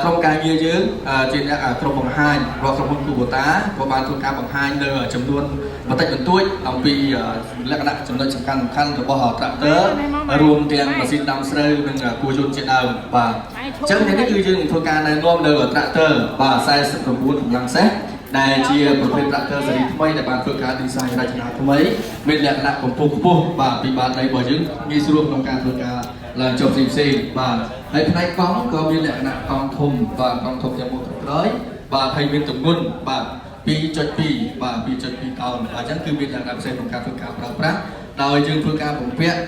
ក្រុមការងារយើងជាអ្នកក្រុមបង្ហាញរបស់ក្រុមហ៊ុន Kubota ក៏បានធ្វើការបង្ហាញនៅចំនួនបន្តិចបន្តួចអំពីលក្ខណៈចំណុចសំខាន់របស់ tractor រួមទាំងម៉ាស៊ីនដាំស្រូវនិងគួរយន្តជាដើមបាទអញ្ចឹងនេះគឺយើងនឹងធ្វើការណែនាំនៅ tractor បាទ49កម្លាំងសេះដែលជាប្រភេទ tractor ស៊េរីថ្មីដែលបានធ្វើការ design រចនាថ្មីមានលក្ខណៈកម្ពស់ខ្ពស់បាទពីបាតដៃរបស់យើងងាយស្រួលក្នុងការធ្វើការឡើងចុះផ្សេងបាទហើយផ្នែកកង់ក៏មានលក្ខណៈកង់ធំបាទកង់ធំយ៉ាងមុខក្រោយបាទហើយមានទម្ងន់បាទ2.2 បាទ 2.2 តោនអញ្ចឹងគឺមានលក្ខណៈពិសេសក្នុងការធ្វើការប្រើប្រាស់ដោយយើងធ្វើការបំពាក់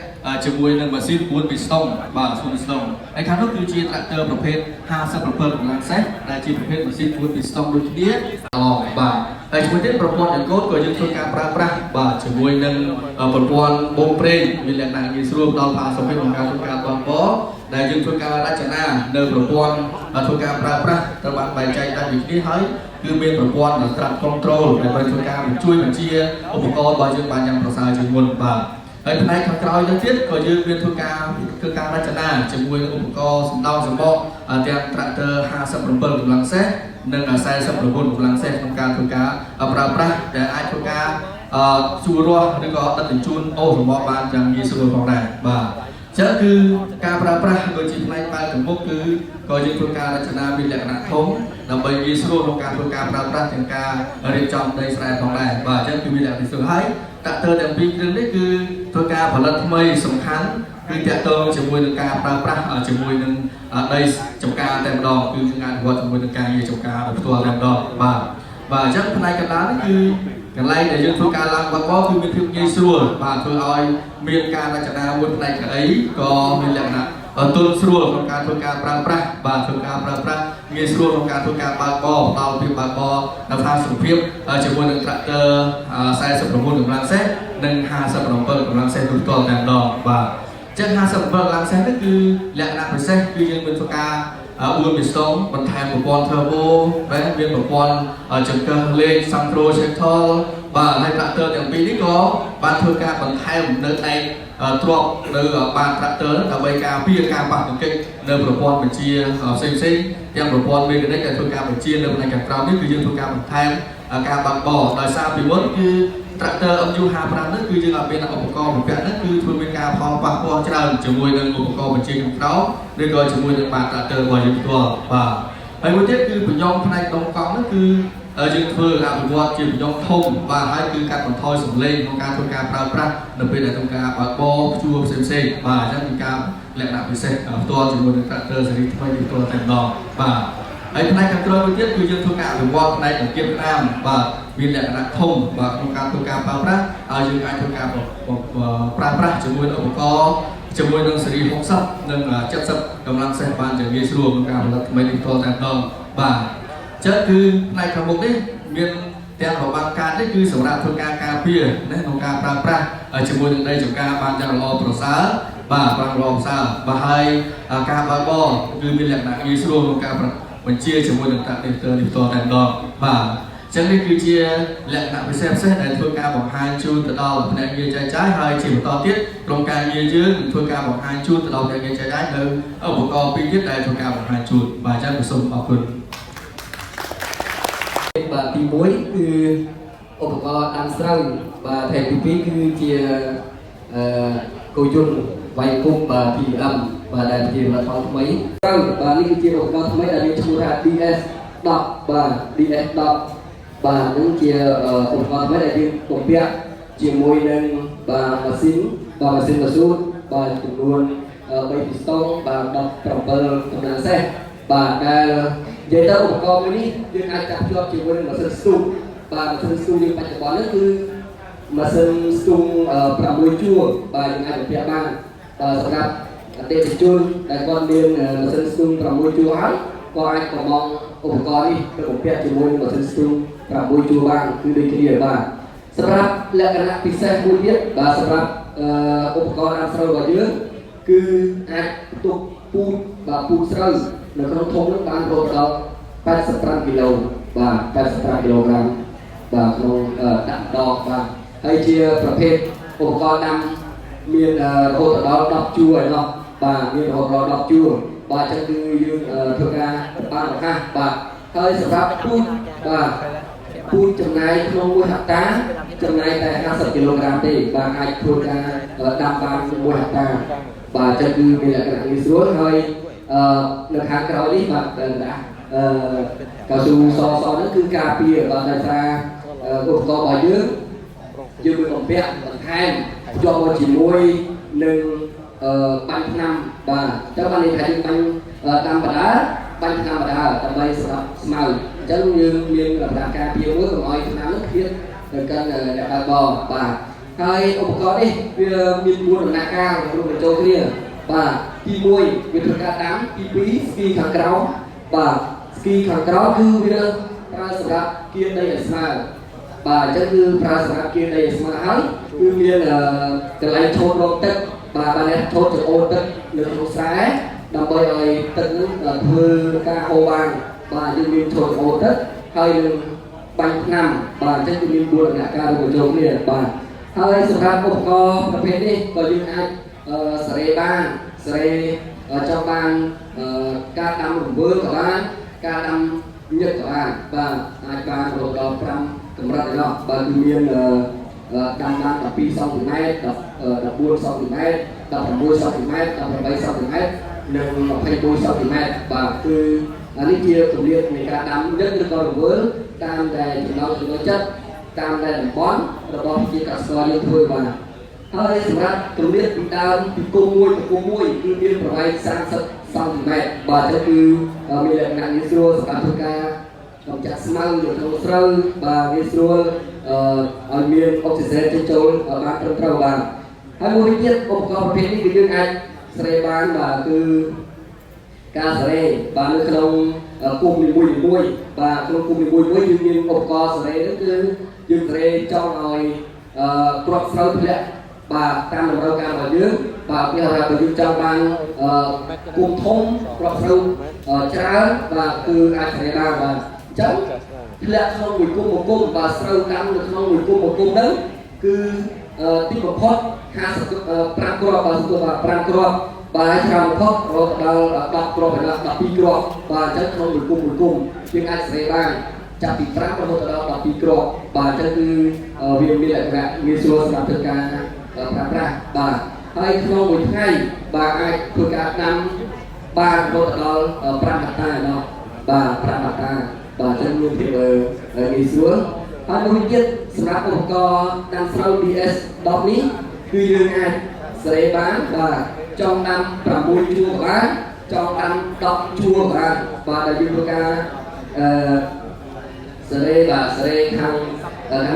ជាមួយនឹងម៉ាស៊ីន4ពីស្តុងបាទ4ពីស្តុងហើយខាងនោះគឺជា tractor ប្រភេទ57កម្លាំងសេះដែលជាប្រភេទម៉ាស៊ីន4ពីស្តុងដូចគ្នាបាទហើយជាមួយទៀតប្រព័ន្ធចង្កូតក៏យើងធ្វើការប្រើប្រាស់បាទជាមួយនឹងប្រព័ន្ធបូមប្រេងមានលក្ខណៈងាយស្រួលដល់ផាសុកភាពក្នុងការធ្វើការបើកបរដែលយើងធ្វើការរចនានៅប្រព័ន្ធធ្វើការប្រើប្រាស់ត្រូវបានបែងចែកដាច់ពីគ្នាហើយគឺមានប្រព័ន្ធ Trust Control ដែលបានធ្វើការជួយបញ្ជាឧបករណ៍របស់យើងបានយ៉ាងប្រសើរជាងមុនបាទហើយផ្នែកខាងក្រោយទៅទៀតក៏យើងមានធ្វើការរចនាជាមួយនឹងឧបករណ៍សំដៅសម្បកទាំង Tractor 57កម្លាំងសេះនិង49កម្លាំងសេះក្នុងការធ្វើការប្រើប្រាស់ដែលអាចធ្វើការជួររាស់ឬក៏ដឹកជញ្ជូនអូសសម្បកបានយ៉ាងងាយស្រួលផងដែរបាទចឹងគឺការប្រើប្រាស់ដូចជាផ្នែកបែបចំមុខគឺក៏យើងធ្វើការរចនាមានលក្ខណៈធំដើម្បីងាយស្រួលក្នុងការធ្វើការប្រើប្រាស់ទាំងការរៀបចំដីស្រែផងដែរបាទអញ្ចឹងគឺមានលក្ខណៈស្រួលហើយ tractor ទាំងពីរគ្រឿងនេះគឺធ្វើការផលិតថ្មីសំខាន់គឺតាក់ទងជាមួយនឹងការប្រើប្រាស់ជាមួយនឹងដីចម្ការតែម្ដងគឺការអនុវត្តជាមួយនឹងការងារចម្ការដោយផ្ទាល់តែម្ដងបាទអញ្ចឹងផ្នែកកណ្ដាលនេះគឺកន្លែងដែលយើងធ្វើការឡើងបើកបរគឺមានភាពងាយស្រួលបាទធ្វើឲ្យមានការរចនាមួយផ្នែកកៅអីក៏មានលក្ខណៈទន់ស្រួលក្នុងការធ្វើការប្រើប្រាស់បាទធ្វើការប្រើប្រាស់ងាយស្រួលក្នុងការធ្វើការបើកបរផ្ដល់ភាពបើកបរនៅផាសុកភាពជាមួយនឹង tractor 49កម្លាំងសេះនិង57កម្លាំងសេះទូទៅតែម្ដងបាទចឹង57កម្លាំងសេះនេះគឺលក្ខណៈពិសេសគឺយើងមានធ្វើការ4ពីស្តុងបន្ថែមប្រព័ន្ធ turbo បាទមានប្រព័ន្ធចង្កឹះលេខ Santro Shuttle បាទហើយ tractor ទាំងពីរនេះក៏បានធ្វើការបន្ថែមនៅដែកទ្រាប់នៅបាន tractor ដើម្បីការពារការប៉ះទង្គិចនៅប្រព័ន្ធបញ្ជាផ្សេងទាំងប្រព័ន្ធ mechanic ដែលធ្វើការបញ្ជានៅផ្នែកខាងក្រោមនេះគឺយើងធ្វើការបន្ថែមការបើកបរដោយសារពីមុនគឺ tractor MU55 នេះគឺយើងអត់មានឧបករណ៍បំពាក់នេះគឺធ្វើមានការផលប៉ះពាល់ច្រើនជាមួយនឹងឧបករណ៍បញ្ជាខាងក្រោមឬក៏ជាមួយនឹងបាន tractor របស់យើងផ្ទាល់បាទហើយមួយទៀតគឺបញ្ញងផ្នែកដុំកង់នេះគឺយើងធ្វើអភិវឌ្ឍជាបញ្ញងធំបាទហើយគឺកាត់បន្ថយសំឡេងក្នុងការធ្វើការប្រើប្រាស់នៅពេលដែលធ្វើការបើកបរជួរផ្សេងបាទអញ្ចឹងគឺការលក្ខណៈពិសេសផ្ទាល់ជាមួយនឹង tractor ស៊េរីថ្មីផ្ទាល់តែម្ដងបាទហើយផ្នែកខាងក្រោយមួយទៀតគឺយើងធ្វើការអភិវឌ្ឍផ្នែកដង្កៀបក្តាមបាទមានលក្ខណៈធំបាទក្នុងការធ្វើការប្រើប្រាស់ហើយយើងអាចធ្វើការប្រើប្រាស់ជាមួយនឹងឧបករណ៍ជាមួយនឹងស៊េរី60និង70កម្លាំងសេះបានយ៉ាងងាយស្រួលក្នុងការផលិតថ្មីនេះផ្ទាល់តែម្ដងបាទចឹងគឺផ្នែកខាងមុខនេះមានទាំងរបាំងកាតនេះគឺសម្រាប់ធ្វើការការពារណាក្នុងការប្រើប្រាស់ជាមួយនឹងដីចម្ការបានយ៉ាងល្អប្រសើរបាទបានល្អប្រសើរបាទហើយការបើកបរគឺមានលក្ខណៈងាយស្រួលក្នុងការបញ្ជាជាមួយនឹង tractor នេះផ្ទាល់តែម្ដងបាទចឹងនេះគឺជាលក្ខណៈពិសេសដែលធ្វើការបង្ហាញជូនទៅដល់ផ្នែកងារចែកចាយហើយជាបន្តទៀតក្រុមការងារយើងនឹងធ្វើការបង្ហាញជូនទៅដល់ផ្នែកងារចែកចាយនៅឧបករណ៍ពីរទៀតដែលធ្វើការបង្ហាញជូនបាទចឹងសូមអរគុណបាទទី1គឺឧបករណ៍ដាំស្រូវបាទហើយទី2គឺជាគោយន្តវាយគុំបាទ PM បាទដែលជាផលិតផលថ្មីត្រូវបាទនេះគឺជាឧបករណ៍ថ្មីដែលមានឈ្មោះថា DS10 បាទ DS10 បាទនឹងជាឧបករណ៍ថ្មីដែលយើងបំពាក់ជាមួយនឹងបាទម៉ាស៊ីនម៉ាស៊ូតបាទចំនួន3ពីស្តុងបាទ17កម្លាំងសេះបាទដែលនិយាយទៅឧបករណ៍មួយនេះយើងអាចចាប់ភ្ជាប់ជាមួយនឹងម៉ាស៊ីនស្ទូកបាទម៉ាស៊ីនស្ទូកយើងបច្ចុប្បន្ននេះគឺម៉ាស៊ីនស្ទូក6ជួរបាទយើងអាចបំពាក់បានសម្រាប់អតិថិជនដែលគាត់មានម៉ាស៊ីនស្ទូក6ជួរហើយក៏អាចកំងឧបករណ៍នេះទៅបំពាក់ជាមួយនឹងម៉ាស៊ីនស្ទូក6ជួរបានគឺដូចគ្នាបាទសម្រាប់លក្ខណៈពិសេសមួយទៀតបាទសម្រាប់ឧបករណ៍ដាំស្រូវរបស់យើងគឺអាចផ្ទុកពូជបាទពូជស្រូវនៅក្នុងធុងនោះបានរហូតដល់85គីឡូបាទ85គីឡូក្រាមបាទក្នុងដាក់ដកបាទហើយជាប្រភេទឧបករណ៍ដាំមានរហូតដល់10ជួរឯណោះបាទមានរហូតដល់10ជួរ បាទចឹងគឺយើងធ្វើការបានឱកាសបាទហើយសម្រាប់ពូជបាទពូជចំណាយក្នុង1ហិកតាចំណាយតែ50គីឡូក្រាមទេបាទអាចធ្វើការដាំបាន1ហិកតាបាទចឹងគឺមានលក្ខណៈងាយស្រួលហើយនៅខាងក្រោយនេះបាទដាក់កៅស៊ូសហ្នឹងគឺការពារបាទដោយសារឧបករណ៍របស់យើងមានបំពាក់បន្ថែមភ្ជាប់មកជាមួយនឹងបាញ់ថ្នាំបាទតែបាននិយាយថាយើងបាញ់តាមបដាបាញ់ថ្នាំបដាដើម្បីសម្រាប់ស្មៅអញ្ចឹងយើងមានលក្ខណៈការពារមួយកុំឲ្យថ្នាំនោះធៀបទៅកាន់អ្នកបើកបរបាទហើយឧបករណ៍នេះវាមាន4ដំណាក់កាលរួមបញ្ចូលគ្នាបាទទី1វាធ្វើការដាំទី2ស្គីខាងក្រោមបាទស្គីខាងក្រោមគឺវាប្រើសម្រាប់គៀនដីឲ្យស្មើបាទអញ្ចឹងគឺប្រើសម្រាប់គៀនដីឲ្យស្មើហើយគឺមានកន្លែងឈោតរងទឹកបាទបានឈោតចង្អុលទឹកនៅក្នុងស្រែដើម្បីឲ្យទឹកនោះធ្វើការហូរបានបាទយើងមានឈោតចង្អុលទឹកហើយនឹងបាញ់ថ្នាំបាទអញ្ចឹងគឺមាន4ដំណាក់កាលរួមបញ្ចូលគ្នាបាទហើយសម្រាប់ឧបករណ៍ប្រភេទនេះក៏យើងអាចសេរីបានសេរីចង់បានការដាំរង្វើលក៏បានការដាំញឹកក៏បានបាទអាចបានរហូតដល់5កម្រិតឯណោះបាទគឺមានដាំបាន12សង់ទីម៉ែត្រ14សង់ទីម៉ែត្រ16សង់ទីម៉ែត្រ18សង់ទីម៉ែត្រនិង21សង់ទីម៉ែត្របាទគឺនេះជាកម្រិតនៃការដាំញឹកឬក៏រង្វើលតាមតែចំណង់ចិត្តតាមតែតំបន់របស់ជាកសិករយើងធ្វើបាទហើយសម្រាប់កម្រិតពីដើមពីគុំមួយទៅគុំមួយគឺមានប្រវែង30សង់ទីម៉ែត្របាទអញ្ចឹងគឺមានលក្ខណៈងាយស្រួលសម្រាប់ធ្វើការកម្ចាត់ស្មៅនៅក្នុងស្រូវបាទងាយស្រួលឲ្យមានអុកស៊ីសែនចូលបានត្រឹមត្រូវបាទហើយមួយទៀតឧបករណ៍ប្រភេទនេះគឺយើងអាចស្រែបានបាទគឺការស្រែបាទនៅក្នុងគុំនីមួយៗបាទក្នុងគុំនីមួយៗយើងមានឧបករណ៍ស្រែនោះគឺយើងស្រែចង់ឲ្យគ្រាប់ស្រូវធ្លាក់បាទតាមតម្រូវការរបស់យើងបាទវាថាបើយើងចង់បានគុំធំគ្រាប់ស្រូវច្រើនបាទគឺអាចស្រែបានបាទអញ្ចឹងធ្លាក់ក្នុងមួយគុំមួយគុំបាទស្រូវដាំនៅក្នុងមួយគុំមួយគុំហ្នឹងគឺទីបំផុត55គ្រាប់បាទស្គាល់បាទ5គ្រាប់បាទច្រើនបំផុតរហូតដល់10គ្រាប់ដល់12គ្រាប់បាទអញ្ចឹងក្នុងមួយគុំយើងអាចស្រែបានចាប់ពី5រហូតដល់12គ្រាប់បាទអញ្ចឹងគឺវាមានលក្ខណៈងាយស្រួលសម្រាប់ធ្វើការប្រើប្រាស់បាទហើយក្នុងមួយថ្ងៃបាទអាចធ្វើការដាំបានរហូតដល់5ហិកតាណោះបាទ5ហិកតាបាទអញ្ចឹងមានភាពងាយស្រួលហើយមួយទៀតសម្រាប់ឧបករណ៍ដាំស្រូវ DS10 នេះគឺយើងអាចស្រែបានបាទចង់ដាំ6ជួរក៏បានចង់ដាំ10ជួរក៏បានបាទដែលយើងធ្វើការសេរីបាទសេរីខាង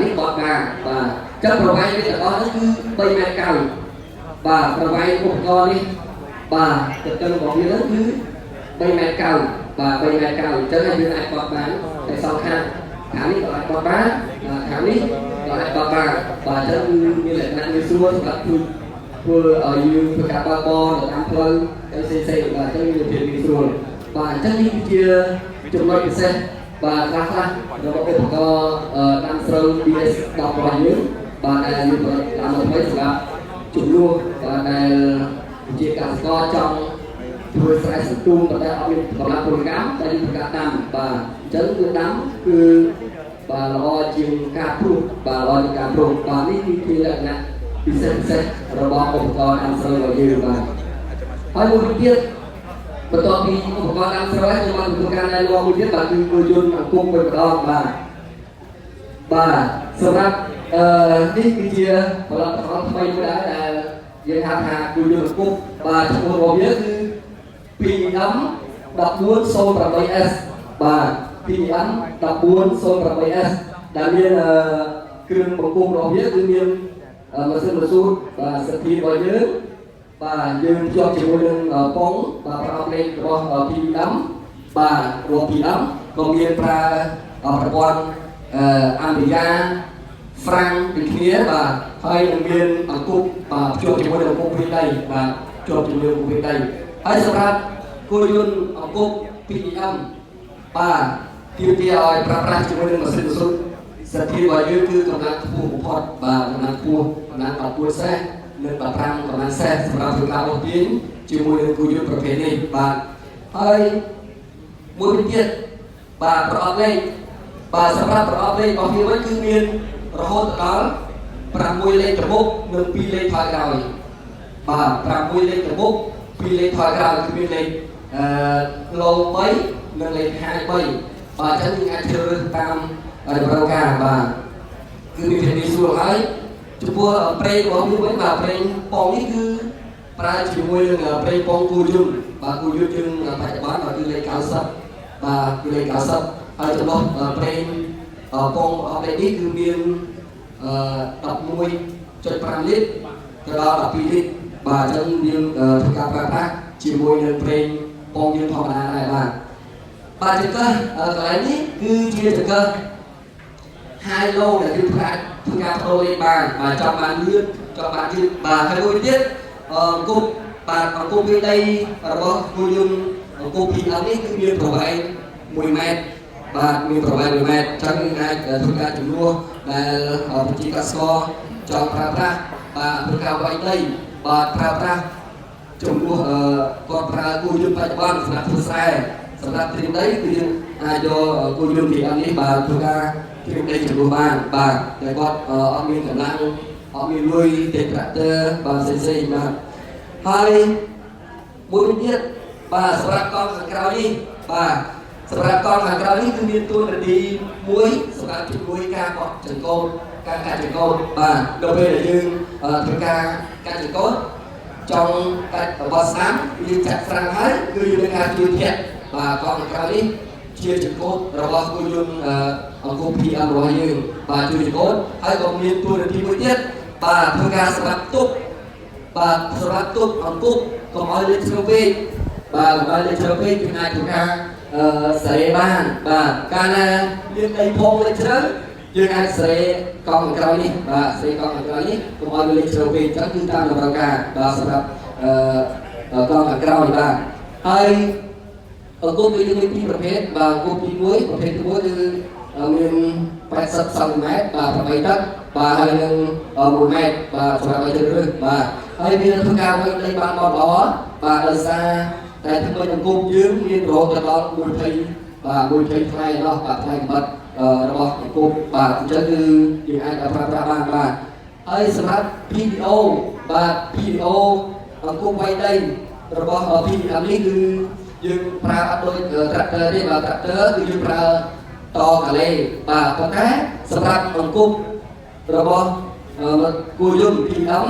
នេះបត់បានបាទចឹងប្រវែងវាទាំងអស់នេះគឺ3ម៉ែត្រ9បាទប្រវែងឧបករណ៍នេះបាទទៅទៅរបស់វាហ្នឹងគឺ3ម៉ែត្រ9បាទ3ម៉ែត្រ9អញ្ចឹងយើងអាចបត់បានតែសងខាងនេះក៏អាចបត់បានខាងនេះក៏អាចបត់បានបាទអញ្ចឹងគឺមានលក្ខណៈងាយស្រួលសម្រាប់ធ្វើឲ្យយើងធ្វើការបើកបរទៅតាមផ្លូវទៅផ្សេងៗបាទអញ្ចឹងមានភាពងាយស្រួលបាទអញ្ចឹងនេះគឺជាចំណុចពិសេសបាទខ្លះរបស់ឧបករណ៍ដាំស្រូវ DS10 របស់យើងបាទដែលយើងតាមមកថ្មីសម្រាប់ជំនួសបាទដែលជាកសិករចង់ធ្វើស្រែសន្ទូងតែអត់មានកម្លាំងពលកម្មតែយើងធ្វើការដាំបាទអញ្ចឹងគឺដាំគឺបាទល្អជាងការព្រុសបាទល្អជាងការព្រុសបាទនេះគឺជាលក្ខណៈពិសេសរបស់ឧបករណ៍ដាំស្រូវរបស់យើងបាទហើយមួយទៀតបន្ទាប់ពីឧបករណ៍ដាំស្រូវហើយខ្ញុំបានធ្វើការណែនាំមួយទៀតបាទគឺគោយន្តអង្គមមួយម្ដងបាទសម្រាប់នេះគឺជាផលិតផលថ្មីមួយដែរដែលយើងហៅថាគោយន្តអង្គមបាទឈ្មោះរបស់វាគឺ PEM 1408S បាទ PEM 1408S ដែលមានគ្រឿងបង្គុំរបស់វាគឺមានម៉ាស៊ីនបន្ស៊ូតបាទសិទ្ធិរបស់យើងបាទយើងជាប់ជាមួយនឹងប៉ុងបាទប្រអប់លេខរបស់ PEM បាទរក PEM ក៏មានប្រើប្រព័ន្ធអាំប៊ីយ៉ាហ្វ្រាំងដូចគ្នាបាទហើយនឹងមានអង្គប់បាទជាប់ជាមួយនឹងអង្គប់វិញដីបាទជាប់ជាមួយអង្គប់វិញដីហើយសម្រាប់គោយន្តអង្គប់ PEM បាទទាមទារឲ្យប្រើប្រាស់ជាមួយនឹងម៉ាស៊ីនបន្ស៊ូតសិទ្ធិរបស់យើងគឺកម្លាំងខ្ពស់បំផុតបាទកម្លាំងខ្ពស់កម្លាំង14សេសនិង15កម្លាំងសេសសម្រាប់ធ្វើការបោះទាញជាមួយនឹងគោយន្តប្រភេទនេះបាទ ហើយមួយទៀតបាទប្រអប់លេខបាទសម្រាប់ប្រអប់លេខរបស់វាវិញគឺមានរហូតដល់6លេខទៅមុខនិង2លេខថយក្រោយបាទ6លេខទៅមុខ2លេខថយក្រោយគឺមានលេខឡូ3និងលេខ53បាទអញ្ចឹងយើងអាចជ្រើសរើសតាមតម្រូវការបាទគឺមានភាពងាយស្រួលហើយចំពោះប្រេងរបស់វាវិញបាទប្រេងប៉ងនេះគឺប្រើជាមួយនឹងប្រេងប៉ងគូយន្តបាទគូយន្តយើងបច្ចុប្បន្នបាទគឺលេខ90បាទគឺលេខ90ហើយចំណុះប្រេងប៉ងអបលេខនេះគឺមាន11.5 លីត្រទៅដល់12លីត្របាទអញ្ចឹងយើងធ្វើការប្រើប្រាស់ជាមួយនឹងប្រេងប៉ងយើងធម្មតាដែរបាទចង្កឹះកន្លែងនេះគឺជាចង្កឹះ 2 ឡូដែលយើងធ្វើការប្រូលេខបានបាទចង់បានលឿនចង់បានយឺតបាទហើយមួយទៀតអង្គប់បាទអង្គប់វាដីរបស់គូយន្តអង្គប់ PM នេះគឺមានប្រវែង1 ម៉ែត្របាទមានប្រវែង1 ម៉ែត្រអញ្ចឹងយើងអាចធ្វើការជំនួសដែលប្រជាកសិករចង់ប្រើប្រាស់បាទធ្វើការវាយដីបាទប្រើប្រាស់ជំនួសគាត់ប្រើគូយន្តបច្ចុប្បន្នសម្រាប់ធ្វើស្រែសម្រាប់ត្រៀមដីគឺយើងអាចយកគូយន្ត PM នេះបាទធ្វើការត្រៀមដីជំនួសបានបាទតែគាត់អត់មានកម្លាំងអត់មានលុយទិញត្រាក់ទ័របាទផ្សេងៗបាទហើយមួយទៀតបាទសម្រាប់កង់ខាងក្រោយនេះបាទសម្រាប់កង់ខាងក្រោយនេះគឺមានតួនាទីមួយសម្រាប់ជួយការបោះចង្កូតការកាត់ចង្កូតបាទដល់ពេលដែលយើងធ្វើការកាត់ចង្កូតចង់កាត់របស់ស្នាមយើងចាក់ស្រាំហើយគឺយើងមានការជួយធាក់បាទកង់ខាងក្រោយនេះជាចង្កូតរបស់គូយន្តអង្គប់ PM របស់យើងបាទជួយចង្កូតហើយក៏មានតួនាទីមួយទៀតបាទធ្វើការសម្រាប់ទប់បាទសម្រាប់ទប់អង្គប់កុំឲ្យលេចជ្រៅពេកបាទកុំឲ្យលេចជ្រៅពេកយើងអាចធ្វើការសេរីបានបាទកាលណាមានដីផងលេចជ្រៅយើងអាចសេរីកង់ខាងក្រោយនេះបាទសេរីកង់ខាងក្រោយនេះកុំឲ្យលេចជ្រៅពេកអញ្ចឹងគឺតាមតម្រូវការបាទសម្រាប់កង់ខាងក្រោយបាទហើយអង្គប់វាមានពីរប្រភេទបាទអង្គប់ទី1ប្រភេទទី1គឺមាន80 សង់ទីម៉ែត្របាទ8ទឹកបាទហើយនឹង1 ម៉ែត្របាទសម្រាប់ឲ្យជ្រើសរើសបាទហើយវាធ្វើការវាយដីបានល្អបាទដោយសារតែធ្វើអង្គប់យើងមានរហូតដល់20បាទ20ថ្ងៃនោះបាទថ្ងៃកំណត់របស់អង្គប់បាទអញ្ចឹងគឺយើងអាចប្រើប្រាស់បានបាទហើយសម្រាប់ PDO បាទ PDO អង្គប់វាយដីរបស់ PM នេះគឺយើងប្រើអត់ដូចត្រាក់ទ័រទេបាទត្រាក់ទ័រគឺយើងប្រើតកាឡេបាទប៉ុន្តែសម្រាប់អង្គប់របស់គូយន្ត PM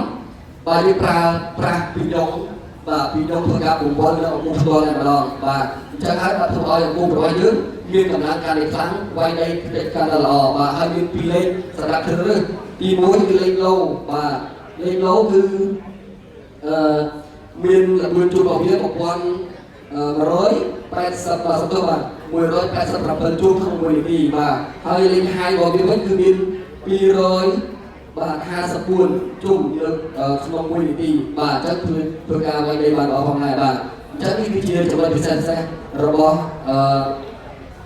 បាទយើងប្រើប្រាស់ពីរដងបាទពីរដងធ្វើការបង្វិលនៅអង្គប់ផ្ទាល់តែម្ដងបាទអញ្ចឹងហើយបាទធ្វើឲ្យអង្គប់របស់យើងមានកម្លាំងការខ្លាំងវាយដីកិច្ចការល្អបាទហើយមានពីរលេខសម្រាប់ជ្រើសរើសទី1គឺលេខឡូបាទលេខឡូគឺមានល្បឿនជួបរបស់វា180បាទសំទោសបាទ187ជួបក្នុង1នាទីបាទហើយលេខ2របស់វាវិញគឺមាន200បាទ54ជួបក្នុង1នាទីបាទអញ្ចឹងធ្វើការវាយដីបានល្អផងដែរបាទអញ្ចឹងនេះគឺជាចំណុចពិសេសរបស់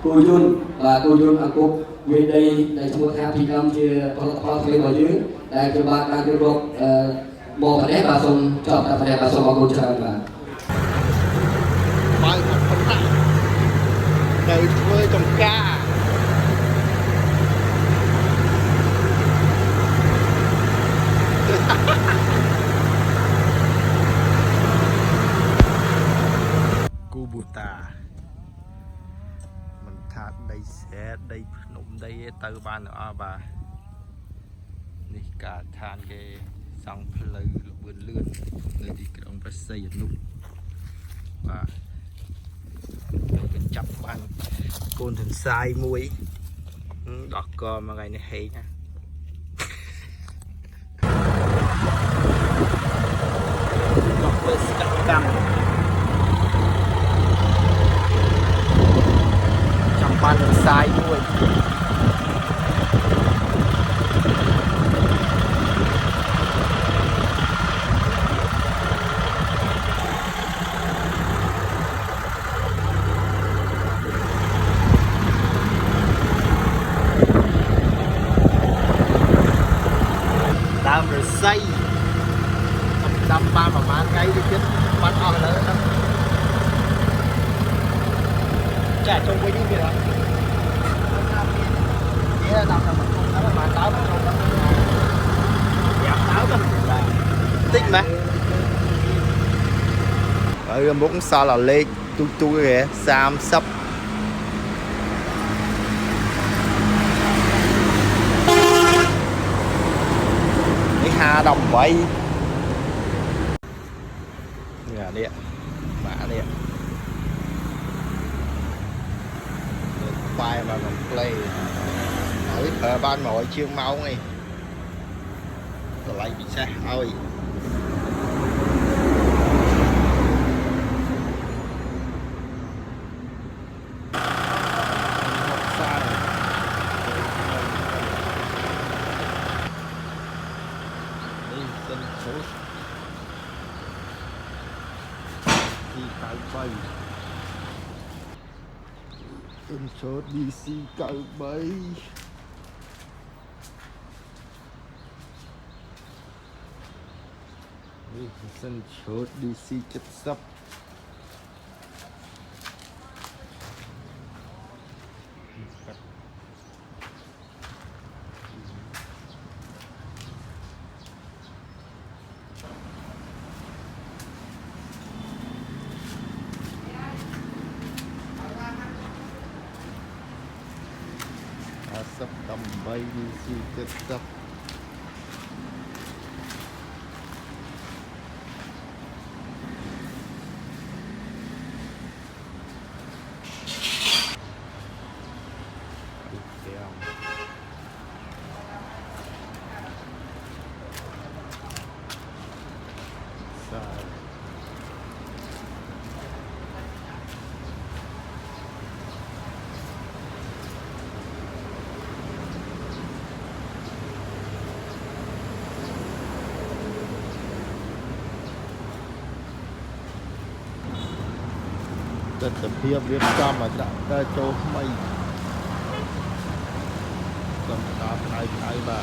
គូយន្តបាទគូយន្តអង្គប់វាយដីដែលឈ្មោះថា PM ជាផលិតផលថ្មីរបស់យើងដែលខ្ញុំបានយកមកមកប្រទេសបាទសូមចប់តែប្រទេសបាទសូមអរគុណច្រើនបាទបើមកប៉ុណ្ណានៅធ្វើចំការគូបូតាមិនថាដីស្រែដីភ្នំដីទៅបានអស់បាទនេះកាឋានគេសង់ផ្លូវលឿនលឿននៅទីក្រុងព្រះសីហនុបាទគេចាប់បានកូនទន្សាយមួយដោះកមកថ្ងៃនេះហេងណាដោះពេលស្កាត់កម្មចាប់បានទន្សាយមួយដើមរស័យដាំបានប្រហែលថ្ងៃទៅទៀតបាត់អស់លើហ្នឹង tích mà ở muốn sao là lên tu kìa sam sắp cái hà đồng vậy nhà đi mã đi bài mà còn play hỏi thợ ban mọi chương máu này lại bị xa ơi Tên số DC cỡ 7 Tên số DC chất sắp sắp tầm bay DC chất sắp Tên tập hiệp Việt Nam mà đã ra cho mày Cầm ta thay bà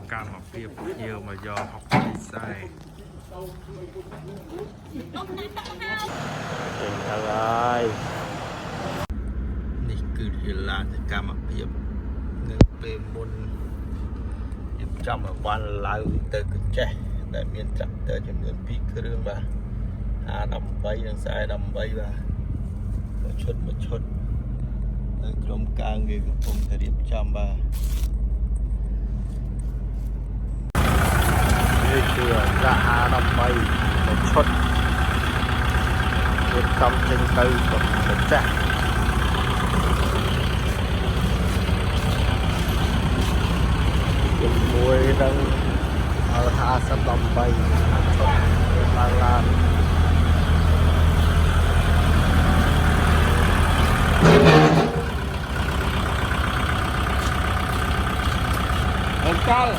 cam học việc nhiều mà do học sai trời ơiนี่คือเวลาในการมาเพียบหนึ่งเป็นมนยิบจำแบบวันลายเตอร์กุญแจแต่เมียนจับเตอร์จำนวนปีเครื่องว่าหาดำใบยังสายดำใบว่ามาชดในกรมกลางเงินกับผมจะเรียบจำว่านี่คือจะหาดำใบมาชดเรียบจำเชิงเตอร์กับกุญแจมวยดังเอาหาสลับไปชดลานMental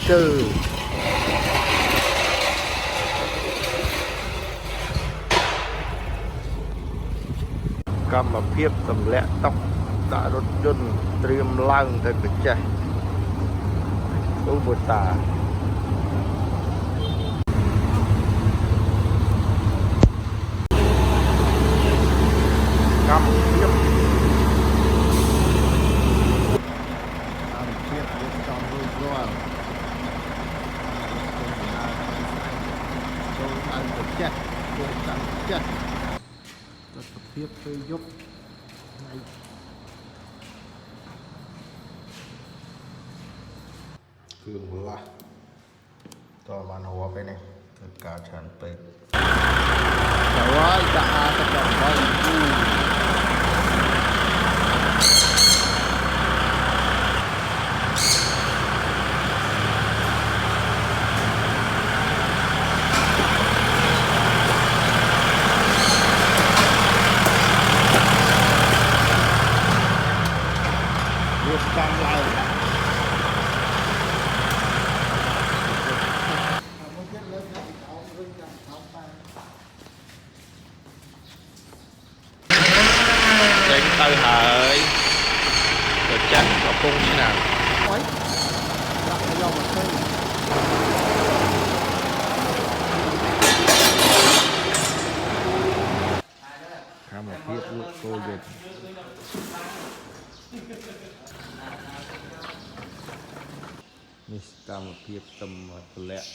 Trừកម្មភាពសម្លាក់តុកដាក់រថយន្តត្រៀមឡើងទៅកញ្ចេះឧបតាកម្មភាពយើងចង់រួចរាល់ចូលឡើងកញ្ចេះចូលឡើងកញ្ចេះទស្សនភាពពេលយប់ថ្ងៃគឺវល់តើបានហួរពេលនេះធ្វើការច្រើនពេកហើយដាក់អាទៅដល់ហើយចាំឡើងចេញទៅហើយទៅចាក់កំពុងឆ្នាំអុយដាក់យកមកធ្វើកម្មភាពលក់គោយន្តនេះកម្មភាពទំតម្លាក់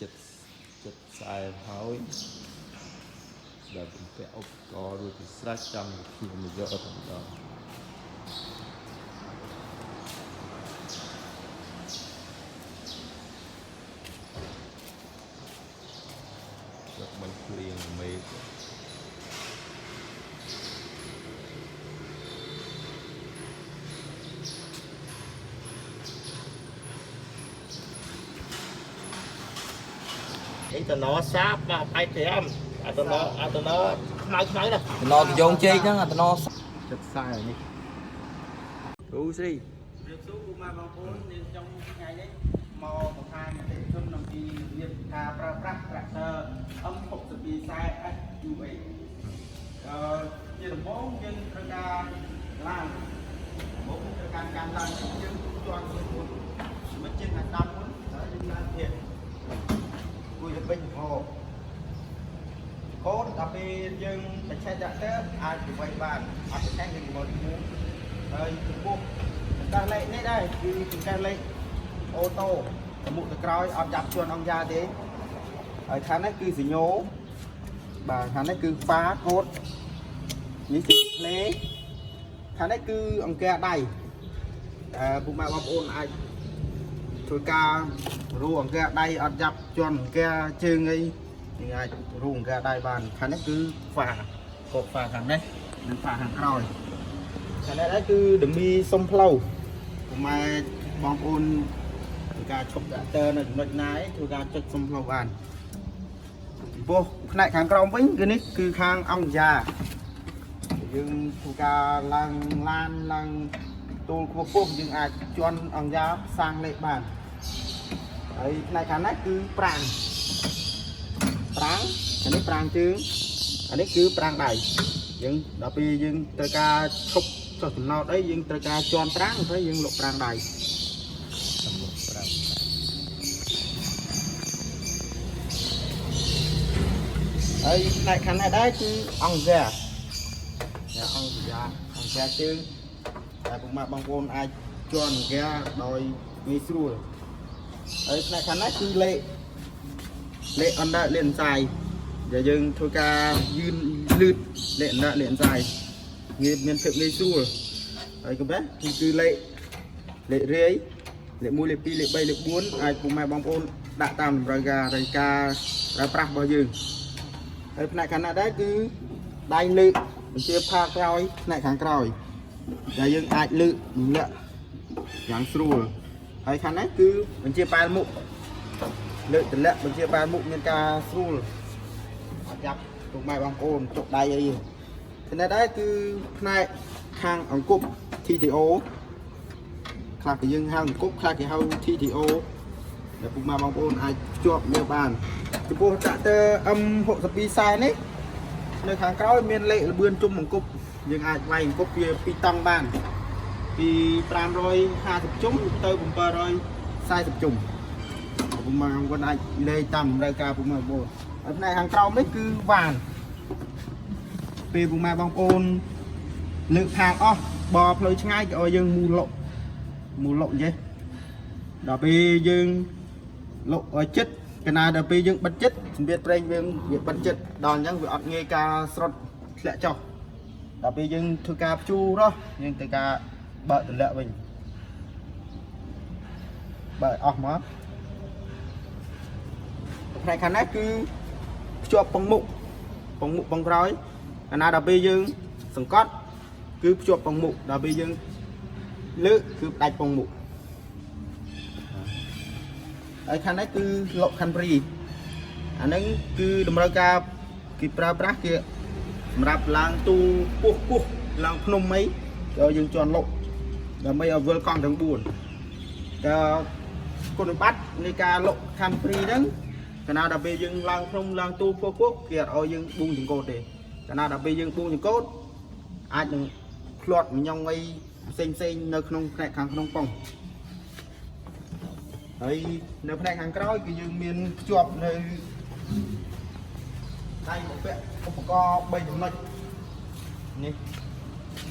ចិត្តខ្សែហើយដែលបំពាក់ឧបករណ៍រួចពីស្រេចចាំវិធីមកយកទៅដល់យកមិនគ្លៀងមេឃตนอซาบมาไปเตรียมตนอខ្មៅណា ตนอយងជែកហ្នឹងតនอ ចិត្តខ្សែនេះគ្រូស្រី រៀបសួរគ្រូម៉ែបងប្អូននាងចុងថ្ងៃនេះមកបង្ហាញអតិថិជនអំពីរបៀបការប្រើប្រាស់ tractor M6240 SUA ជាដំបូងយើងត្រូវការឡើងមកត្រូវការកាន់ឡើងយើងជាន់មុនមិនជិះអាតាមមុនហើយយើងឡើងទៀតគួយទៅវិញហោកូនដល់ពេលយើងបញ្ឆេះ tractor អាចទៅវិញបានអត់បញ្ឆេះយើងមកទីមួយហើយពុះតែលេខនេះដែរគឺចង្កេះលេខអូតូទៅមុខទៅក្រោយអត់ចាប់ជួនអង្គយ៉ាទេហើយខាងនេះគឺសញ្ញោបាទខាងនេះគឺហ្វាកូដនេះគឺផ្លេខាងនេះគឺអង្គែដៃពុកម៉ែបងប្អូនអាចធ្វើការរូអង្គែដៃអត់ចាប់ជួនអង្គែជើងអីយើងអាចរូអង្គែដៃបានខាងនេះគឺហ្វាកូដហ្វាខាងនេះនិងហ្វាខាងក្រោយខាងនេះគឺដមីសុំផ្លូវពុកម៉ែបងប្អូនធ្វើការឈប់ដាក់តើនៅចំណុចណាធ្វើការចុចសុំផ្លូវបានពោះផ្នែកខាងក្រោមវិញគឺនេះគឺខាងអង្គយ៉ាយើងធ្វើការឡើងឡានឡើងទូលខ្ពស់ៗយើងអាចជន់អង្គយ៉ាសាងលេខបានហើយផ្នែកខាងនេះគឺប្រាំងអានេះប្រាំងជើងអានេះគឺប្រាំងដៃយើងដល់ពេលយើងត្រូវការឈប់ចុះចំណោតអីយើងត្រូវការជន់ប្រាំងហើយយើងលុបប្រាំងដៃហើយផ្នែកខាងនេះដែរគឺអង្គយ៉ាជើងតែពុកម៉ែបងប្អូនអាចជន់អង្គយ៉ាដោយងាយស្រួលហើយផ្នែកខាងនេះគឺលេខអណ្ដាតលេខអន្សាយដែលយើងធ្វើការយឺនលឺតលេខអណ្ដាតលេខអន្សាយងាយមានភាពងាយស្រួលហើយក៏បែបគឺលេខរាយលេខ1លេខ2លេខ3លេខ4អាចពុកម៉ែបងប្អូន ដាក់តាមតម្រូវការនៃការប្រើប្រាស់របស់យើងហើយផ្នែកខាងណាដែរគឺដៃលើកបញ្ជាផាក្រោយផ្នែកខាងក្រោយដែលយើងអាចលើកនិងលាក់យ៉ាងស្រួលហើយខាងនេះគឺបញ្ជាប៉ែលមុខលើកទម្លាក់បញ្ជាប៉ែលមុខមានការស្រួលអត់ចាប់ពុកម៉ែបងប្អូនចុកដៃអីខាងនេះដែរគឺផ្នែកខាងអង្គប់ TTO ខ្លះគេយើងហៅអង្គប់ខ្លះគេហៅ TTO ដែលពុកម៉ែបងប្អូនអាចភ្ជាប់លើបានចំពោះត្រាក់ទ័រ M6240 នេះនៅខាងក្រោយមានលេខល្បឿនជុំអង្គប់យើងអាចវាយអង្គប់វា2តង់បានពី550ជុំទៅ740ជុំពុកម៉ែបងប្អូនអាចលេខតាមតម្រូវការពុកម៉ែបងប្អូនហើយផ្នែកខាងក្រោមនេះគឺវ៉ានពេលពុកម៉ែបងប្អូនលើកខាងអស់បផ្លូវឆ្ងាយគេឲ្យយើងមូលលុកចេះដល់ពេលយើងលុកឲ្យចិត្តកណាដល់ពេលយើងបិទចិត្តសម្ពាធប្រេងយើងវាបិទចិត្តដល់អញ្ចឹងវាអត់ងាយការស្រុតធ្លាក់ចុះដល់ពេលយើងធ្វើការភ្ជួររស់យើងទៅការបើកទម្លាក់វិញបើកអស់មកផ្នែកខាងនេះគឺភ្ជាប់ពងមុខពងក្រោយកាលណាដល់ពេលយើងសង្កត់គឺភ្ជាប់ពងមុខដល់ពេលយើងលើកគឺផ្ដាច់ពងមុខហើយខាងនេះគឺលុកខាន់ព្រីអាហ្នឹងគឺតម្រូវការគេប្រើប្រាស់គេសម្រាប់ឡើងទូពោះឡើងភ្នំអីក៏យើងជន់លុកដើម្បីឲ្យវិលកង់ទាំង4តើគុណវិបត្តិនៃការលុកខាន់ព្រីហ្នឹងកាលណាដល់ពេលយើងឡើងភ្នំឡើងទូពោះគេអត់ឲ្យយើងបួងចង្កូតទេកាលណាដល់ពេលយើងបួងចង្កូតអាចនឹងផ្លាត់ញ៉ុងអីផ្សេងនៅក្នុងផ្នែកខាងក្នុងប៉ុងហើយនៅផ្នែកខាងក្រោយគឺយើងមានភ្ជាប់នៅដៃបំពាក់ឧបករណ៍3ចំណុចនេះ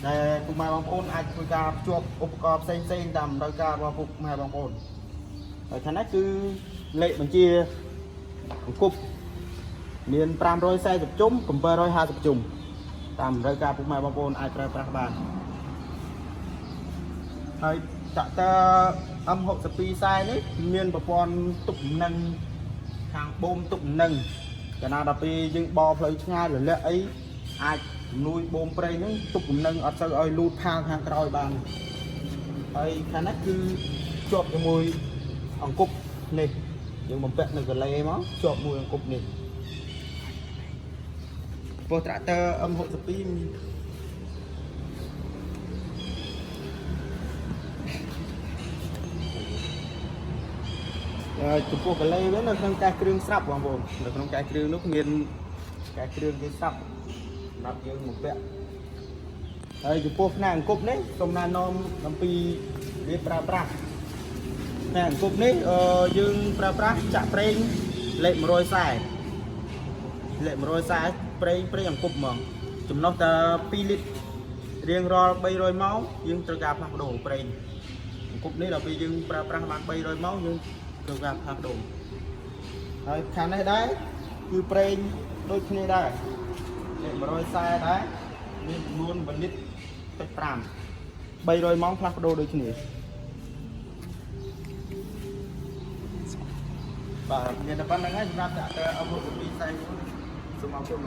ដែលពុកម៉ែបងប្អូនអាចធ្វើការភ្ជាប់ឧបករណ៍ផ្សេងតាមតម្រូវការរបស់ពុកម៉ែបងប្អូនហើយខាងនេះគឺលេខបញ្ជាអង្គប់មាន540ជុំ750ជុំតាមតម្រូវការពុកម៉ែបងប្អូនអាចប្រើប្រាស់បានហើយត្រាក់ទ័រ M6240 នេះមានប្រព័ន្ធទប់លំនឹងខាងបូមទប់លំនឹងកាលណាដល់ពេលយើងបផ្លូវឆ្ងាយរលាក់អីអាចជំនួយបូមប្រេងហ្នឹងទប់លំនឹងអត់ទៅឲ្យលូតផាលខាងក្រោយបានហើយខាងនេះគឺជាប់ជាមួយអង្គប់នេះយើងបំពាក់នៅកលេមកជាប់មួយអង្គប់នេះពោះត្រាក់ទ័រ M62 ចំពោះកលេវិញនៅក្នុងកែគ្រឿងស្រាប់បងប្អូននៅក្នុងកែគ្រឿងនោះមានកែគ្រឿងគេស្រាប់សម្រាប់យើងបំពាក់ហើយចំពោះផ្នែកអង្គប់នេះសូមណែនាំអំពីវាប្រើប្រាស់ផ្នែកអង្គប់នេះយើងប្រើប្រាស់ចាក់ប្រេងលេខ140ប្រេងអង្គប់ហ្មងចំណុះតែ2លីត្ររៀងរាល់300ម៉ោងយើងត្រូវការផ្លាស់ប្ដូរប្រេងអង្គប់នេះដល់ពេលយើងប្រើប្រាស់បាន300ម៉ោងយើងត្រូវការផ្លាស់ប្ដូរហើយខាងនេះដែរគឺប្រេងដូចគ្នាដែរលេខ140ដែរមានចំនួន1លីត្រពេច5 300ម៉ោងផ្លាស់ប្ដូរដូចគ្នាបាទមានតែប៉ុណ្្នឹងហើយសម្រាប់តែអពុទ្ធពីផ្សេងសូមអរគុណ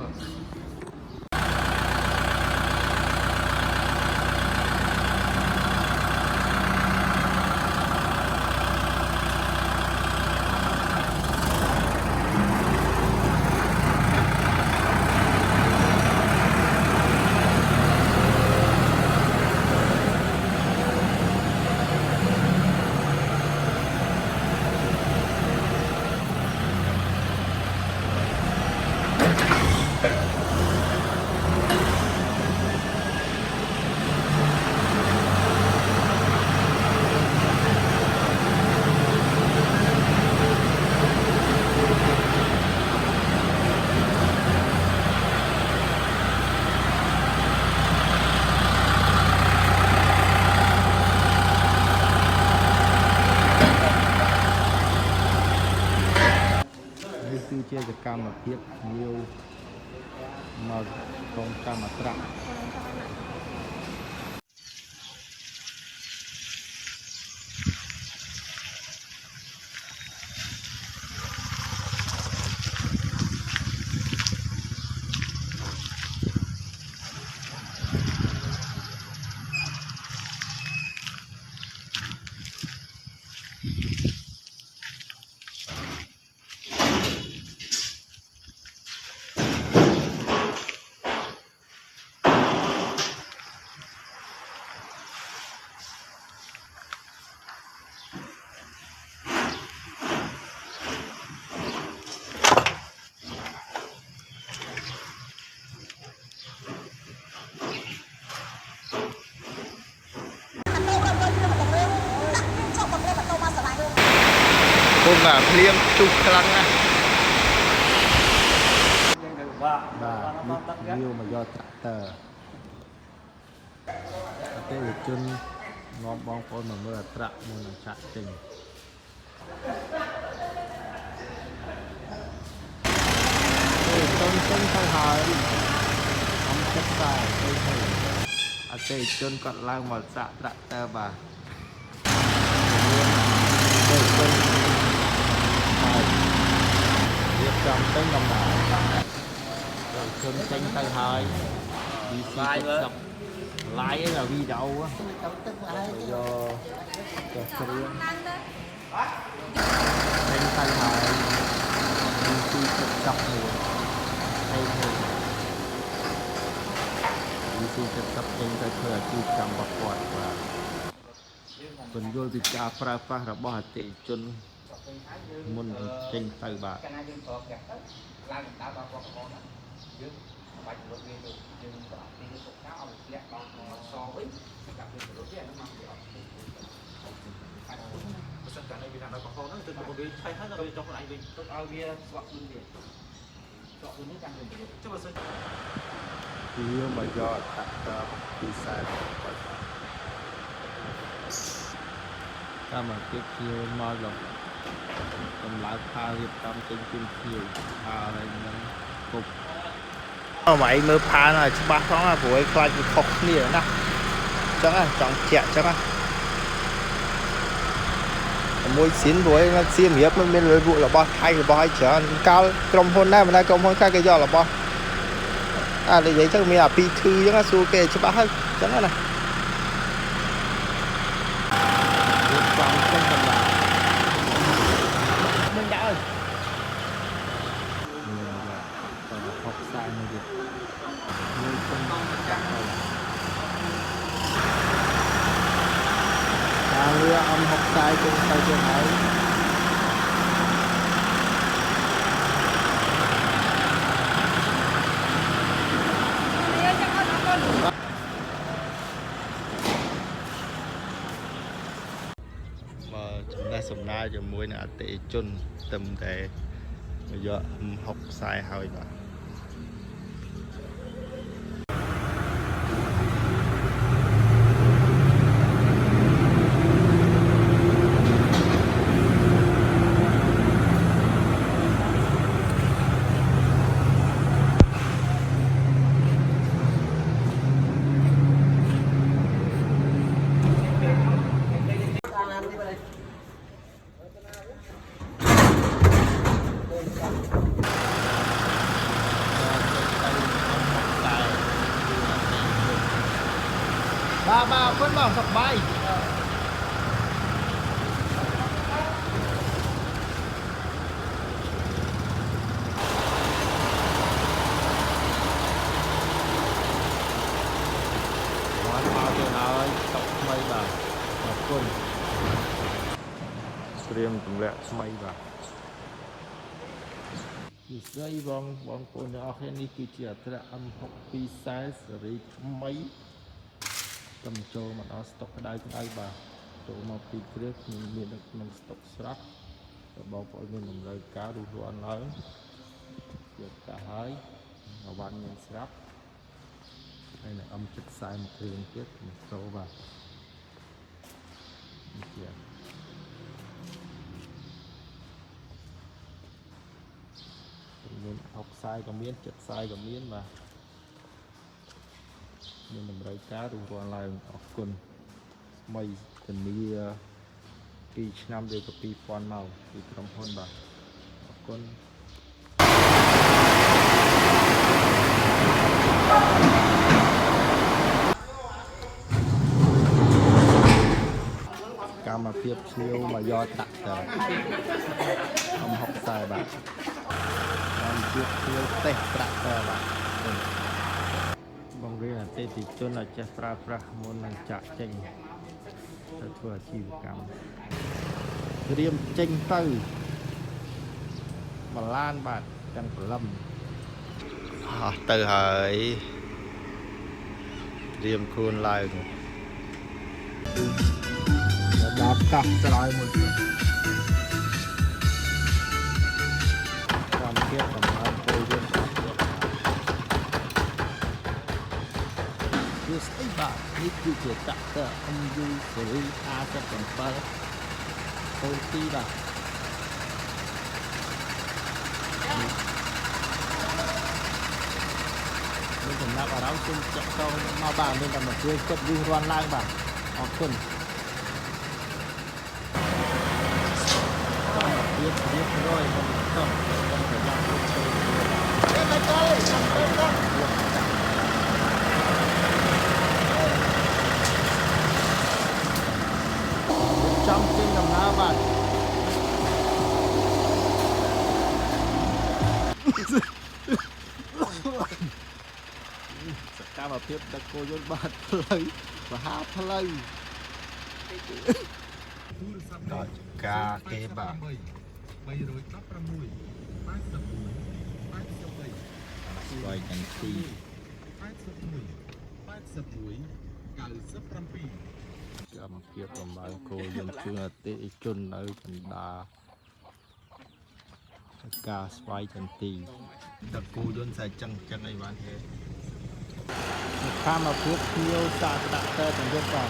គឺជាសកម្មភាពងាវមកក្នុងកម្មអត្រៈ ពុំភ្លៀងជុះខ្លាំងណាស់បាទវាមកយកត្រាក់ទ័រអតិថិជននាំបងប្អូនមកមើលអត្រាក់មុននឹងចាក់ចេញចង់ទៅហើយអំចិត្តខ្សែទៅអតិថិជនគាត់ឡើងមកសាក់ត្រាក់ទ័របាទរៀបចំពេញដំណើរចូលជន់ចេញទៅហើយ DC 70 ឡាយឯងវីដេអូយកចុះគ្រឿងចេញទៅហើយ DC 70មួយហើយDC 70ចេញទៅធ្វើអាជីវកម្មរបស់គាត់បាទពន្យល់ពីការប្រើប្រាស់របស់អតិថិជនមុនចេញទៅបាទកាលណាយើងប្រកទៅឡើងដំណើរដល់ប្រកបណាយើងបាច់រត់វាទៅយើងប្រកពីទៅកៅឲ្យធ្លាក់ដល់សវិញចាប់ពីរត់វាហ្នឹងមកវាអត់បើសិនតែនៅវាដល់ប្រកបហ្នឹងទៅមកវាឆៃហើយដល់វាចុះខ្លួនឯងវិញទៅឲ្យវាស្វាក់ខ្លួនវាស្វាក់ខ្លួននេះចាំវិញចុះបើសិនវាមកយកអត្តតាពីខ្សែគាត់តាមទៀតជាមកដល់តម្លើផារៀបចំចេញជូនភ្ញៀវផាอะไรហ្នឹងគ្រប់អមឯងមើលផាណាច្បាស់ផងព្រោះឯងខ្លាចវាខុសគ្នាណាអញ្ចឹងចង់ជាក់អញ្ចឹងណាមួយស៊ីនព្រោះឯងសៀមរាបមិនមានលុយពួករបស់ថៃរបស់ឯងច្រើនកាលក្រុមហ៊ុនដែរមិនដែរក្រុមហ៊ុនខ្លះគេយករបស់និយាយចឹងមានអាពីធឺអញ្ចឹងណាសួរគេច្បាស់ហើយអញ្ចឹងណាវាអំហុកខ្សែចេញទៅជាហើយចំណេះសំណាលជាមួយនឹងអតិថិជនទឹមតែមកយកអំហុកខ្សែហើយបាទបាទអរគុណបងសប្បាយបានមកទៅហើយតុកថ្មីបាទអរគុណត្រៀមទម្លាក់ថ្មីបាទនិស្សិតបងប្អូនទាំងអស់គ្នានេះគឺជាអត្រា M6240 សេរីថ្មីតំចូលមកដល់ស្តុកក្តៅបាទចូលមកពីគ្រឿងមាននៅក្នុងស្តុកស្រាប់បងប្អូនមានតម្រូវការរួចរាល់ឡើងយកទៅហើយអវ៉ាន់មានស្រាប់ហើយនៅអំចិត្តខ្សែមួយគ្រឿងទៀតមកចូលបាទនេះជាមានអុកខ្សែក៏មានចិត្តខ្សែក៏មានបាទមានតម្រូវការរួចរាល់ឡើងអរគុណថ្មីធានា2ឆ្នាំឬក៏2000មកពីក្រុមហ៊ុនបាទអរគុណកម្មភាពភ្ញៀវមកយកតាក់តើអំហុកខ្សែបាទកម្មភាពភ្ញៀវតេស្តត្រាក់តើបាទបង្រៀនអតិថិជនឲ្យចេះប្រើប្រាស់មុននឹងចាក់ចេញទៅធ្វើអាជីវកម្មត្រៀមចេញទៅបលានបាទទាំងព្រលឹមអស់ទៅហើយត្រៀមខ្លួនឡើងដល់កោះស្រោយមួយ នេះគឺជាតាក់ទ័ MU ស៊េរី57កូនទីបាទមានចំណាប់អារម្មណ៍ជុំចាក់តងមកបាទមានតែមកជួយចិត្តវារាន់ឡើងបាទអរគុណរៀបរយមកទៅខ្ញុំប្រចាំទៅចំចេញដំណើរបាទសកម្មភាពដឹកគោយន្តបាទផ្លូវមហាផ្លូវដល់ការគេបាទ316 ស្វាយចន្ទីកម្មភាពបំរើគោយន្តជឿអតិថិជននៅកណ្ដាលការស្វាយចន្ទីដឹកគោយន្តខ្សែចឹងអីបានទេកម្មភាពភ្ញៀវសាស្ត្រដាក់តើទាំងយុទ្ធបាទ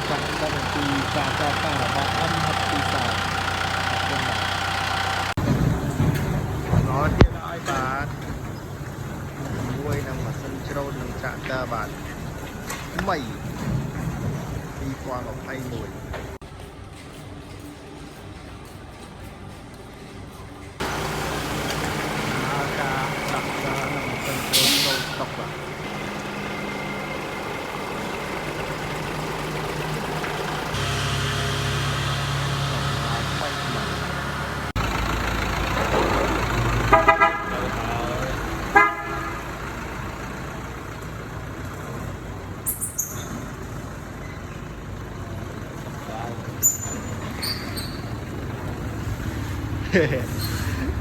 ចាំដឹងពីការកសាងរបស់ M52 បាទអរគុណបាទ ទៀតឲ្យបាទមួយនឹងម៉ាស៊ីនច្រូតនឹងត្រាក់ទ័របាទថ្មី2021ការដាក់ទ័រនឹងម៉ាស៊ីនច្រូតចូលស្តុកបាទ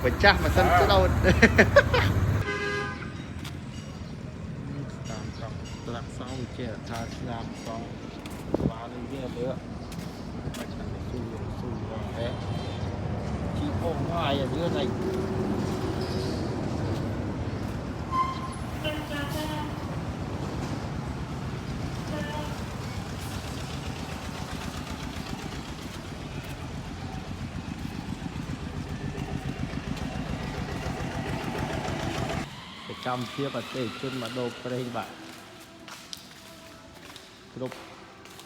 បញ្ចាស់ម៉ាស៊ីនច្រូតតាមត្រង់ត្រាក់សងវិជាថាស្ញាប់សងបាននេះវាលើបាច់ឆ្នាំស៊ូហេជីផងហើយអាយនេះកម្មភាពអតិថិជនមកដូរប្រេងបាទគ្រប់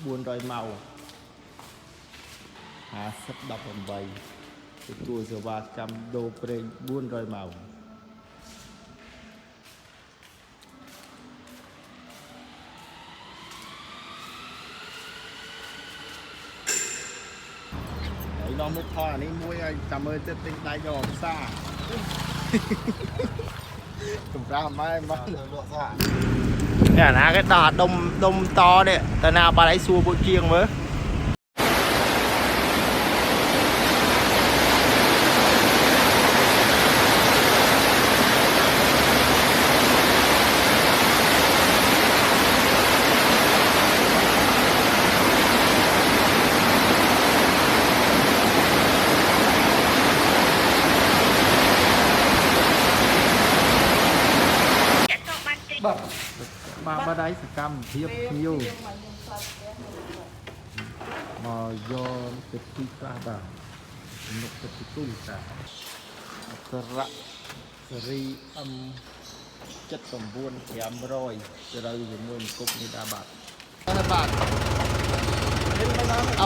400ម៉ោង5018ទទួលសេវាកម្មដូរប្រេង400ម៉ោងហើយដល់មុខថតអានេះមួយឲ្យតាមមើលទៅទិញដៃយកផ្សារកំប្រាម៉ែមកលក់សានេះអាណាគេដោះដុំតនេះតែណាបាត់អីសួរពួកជាងមើលបាទដៃសកម្មភាពភ្ញៀវមកយកទឹកទីខ្លះបាទនុកទឹកទូតាសារៈសេរី M79500 ត្រូវជាមួយគប់នេះដែរបាទបាទ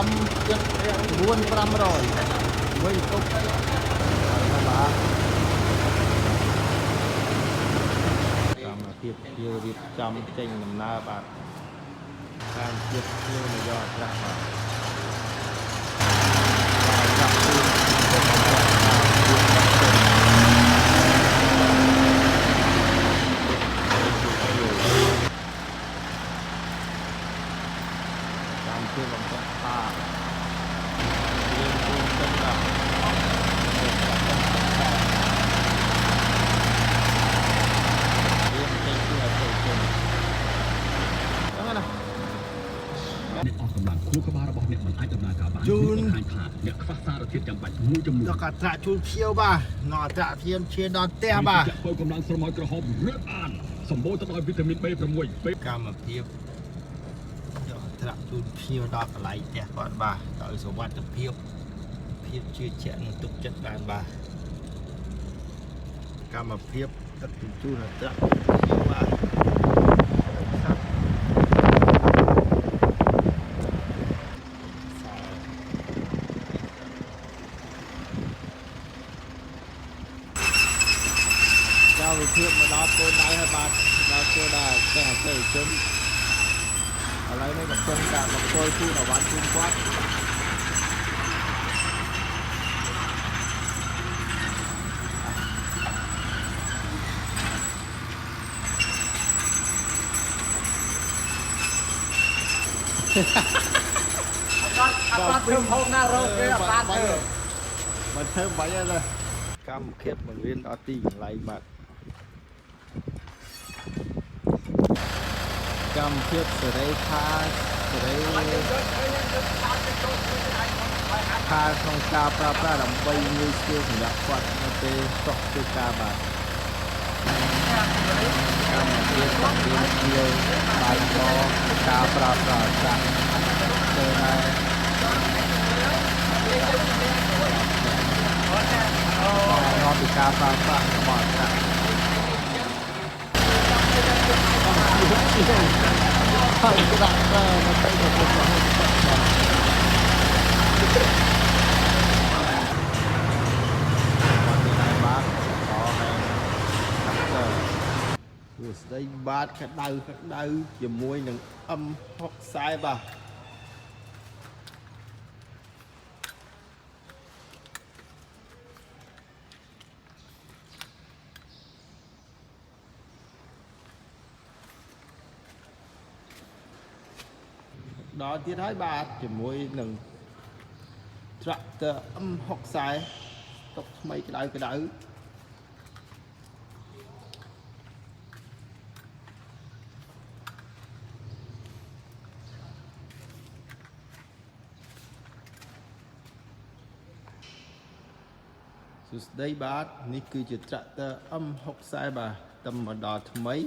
M79500 មួយគប់បាទភាពភ្ញៀវរៀបចំចេញដំណើរបាទតាមភាពភ្ញៀវនយោបាយបាទចាប់ជូនតាមភាពបំផុតបាទរៀនគួរចិត្តបាទគូក្បាលរបស់អ្នកមិនអាចដំណើរការបានបង្ហាញថាអ្នកខ្វះសារធាតុចាំបាច់មួយចំនួនដល់កាត្រាជូនភៀវបាទនៅអត្រាធៀមឈានដល់ផ្ទះបាទពលកម្លាំងស្រមោចក្រហមរើសអាន សម្បូរទៅដោយវីតាមីន B6 កម្មភាពយកត្រាក់ជូនភ្ញៀវដល់កន្លែងផ្ទះគាត់បាទដោយសុវត្ថិភាពភាពជឿជាក់និងទុកចិត្តបានបាទកម្មភាពដឹកជញ្ជូនត្រាក់ភ្ញៀវបាទកម្មភាពមកដល់គោលដៅហើយបាទដល់គោលដៅតែអតិថិជនឥឡូវនេះកំពុងតែមកពលជូនអវ៉ាន់ជូនគាត់អត់ធ្វើហូបណារោគគេអត់បានធ្វើមិនធ្វើបាញ់ទេកម្មភាពមករៀនដល់ទីកន្លែងបាទកម្មភាពសេរីថាសេរីថាក្នុងការប្រើប្រាស់ដើម្បីងាយស្រួលសម្រាប់គាត់នៅពេលចុះធ្វើការបាទកម្មភាពបង្រៀនភ្ញៀវបើកការប្រើប្រាស់ចាស់ទៅហើយនាំពីការប្រើប្រាស់របស់ចាស់ហើយក៏ដាក់មកទៅទៅទៅវាស្ដីបាតក្តៅជាមួយនឹង M60 បាទដល់ទៀតហើយបាទជាមួយនឹង tractor M60 តុកថ្មីក្តៅសួស្តីបាទនេះគឺជា tractor M60 បាទតែមកដល់ថ្មី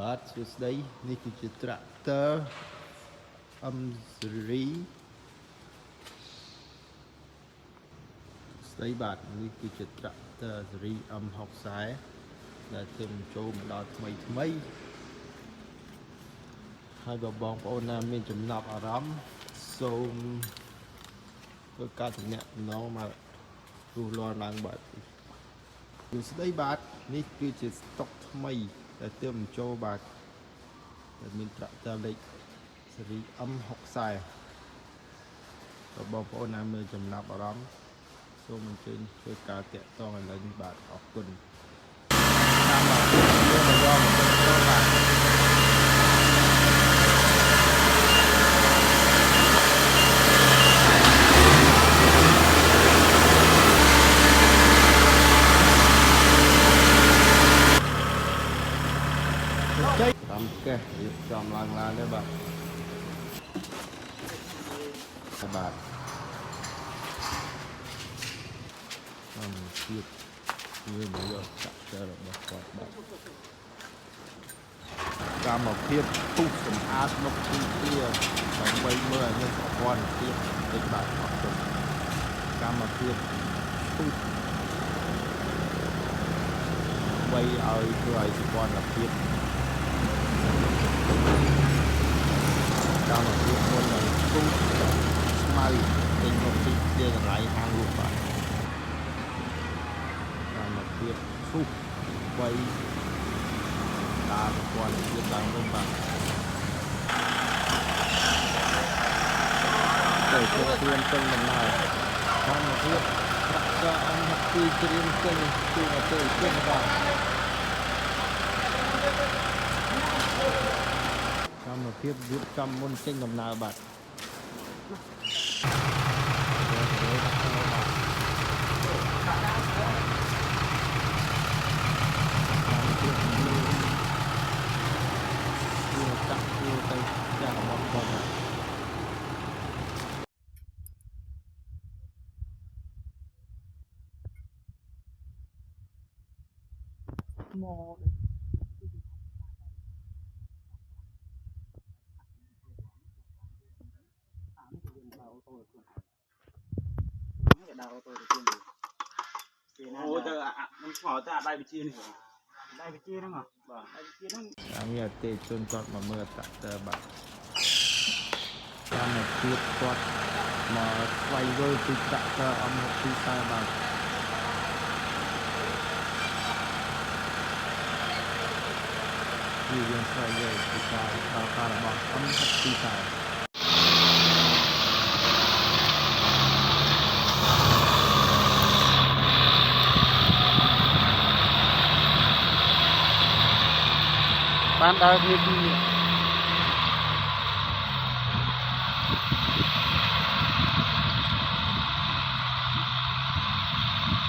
បាទសួស្តីនេះគឺជា tractor M series ស្ដីបាទនេះគឺជា tractor series M60 ដែលទើបចូលមកដល់ថ្មីហើយបើបងប្អូនណាមានចំណាប់អារម្មណ៍សូមធ្វើការទំនាក់ទំនងមកទូលានឡើងបាទសួស្តីបាទនេះគឺជាស្តុកថ្មីដែលទើបបញ្ចូលបាទដែលមាន tractor លេខ series M60 បើបងប្អូនណាមានចំណាប់អារម្មណ៍សូមអញ្ជើញធ្វើការតាក់ទងឥឡូវនេះបាទអរគុណតាមមកយើងមកយកមកចូលបាទតាមកេះរៀបចំឡើងទេបាទបាទទៀតវាមកយកចាក់ចែរបស់គាត់បាទកម្មភាពពុះសម្អាតមុខទីជាដើម្បីមើលឲ្យមានប្រព័ន្ធទៀតតិចបាទអរគុណកម្មភាពពុះបីឲ្យធ្វើឲ្យប្រព័ន្ធភាពកម្មភាពមុននឹងពុះស្មៅពេញមុខទីជាកន្លែងខាងរូបបាទភាពឈូសໄວតាប្រព័ន្ធភាពឡើងវិញបាទទៅចូលត្រៀមពេញដំណើរកម្មភាពប្រាក់ការអង្គពីត្រៀមពេញជួយអតិថិជនបាទកម្មភាពរៀបចំមុនចេញដំណើរបាទ អូទៅខ្ញុំឆ្ងល់តែដៃវិជានេះដៃវិជាហ្នឹងបាទដៃវិជាហ្នឹង អាមានអតិជនគាត់មកមើលត្រាក់ទ័របាទតាមមកទៀតគាត់មកស្វែងយល់ពីត្រាក់ទ័រអំពីទីផ្សារបាទយើងស្វែងយល់ពីការប្រើប្រាស់របស់អំពីទីផ្សារ បានដើរគ្នាពីរ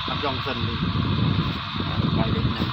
អត់ចង់សិននេះបាយលេងហ្នឹង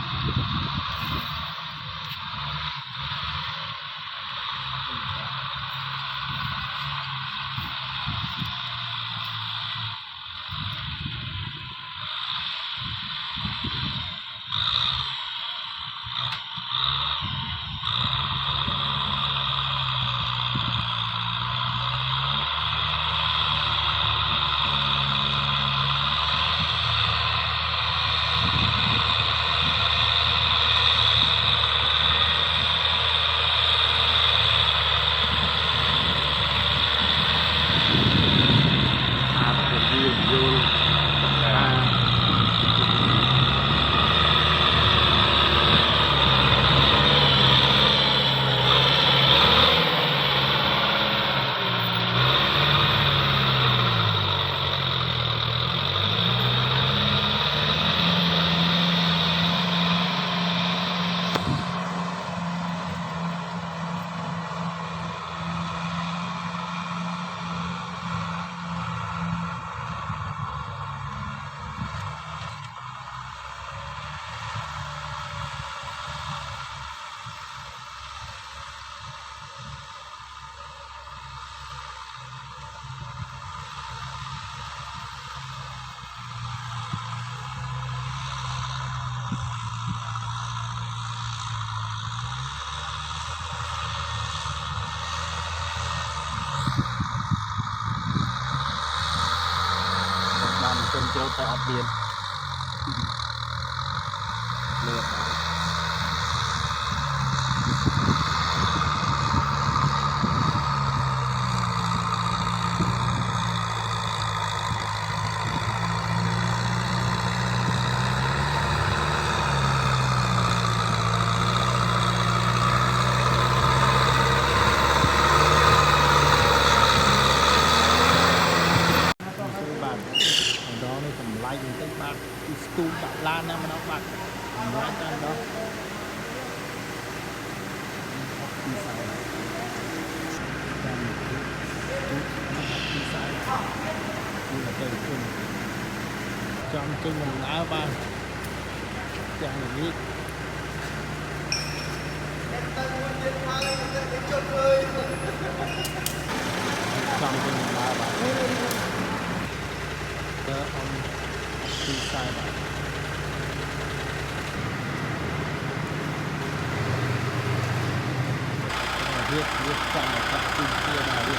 ជនចូលតែអត់មានលើកបាទ តម្លៃបន្តិចបាទពីស្ទូលដាក់ឡានណាម្ដងបាទតម្លៃតែម្ដងពីសាយតាមពីសាយពីទៅជុំចំជិញដំណើរបាទយ៉ាងនេះចំជិញដំណើរបាទទីផ្សារបាទរៀបចំកាត់ទីផ្សារបាទរៀ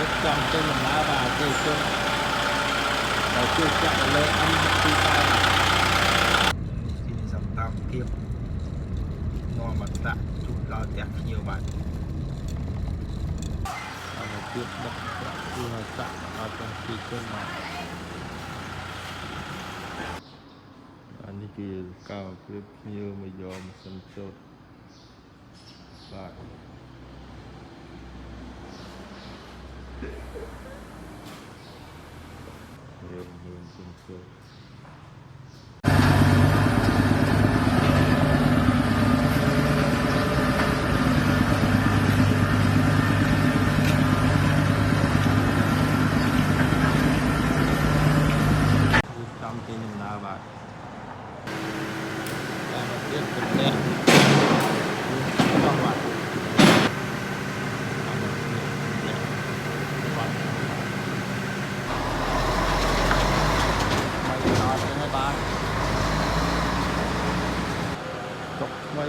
បចំទៅដំណើរបាទទេជនដែលជួយចាក់លើអំទីផ្សារទីសំតាមភាពនាំមកដាក់ជួយដល់ផ្ទះភ្ញៀវបាទទៀតដឹកប្រាក់គឺឲ្យចាក់ឲ្យទាំងពីរជនមកអានេះគឺការព្រៀបភ្ញៀវមកយកម៉ាស៊ីនសូត្របាទយកម៉ាស៊ីនសូត្រ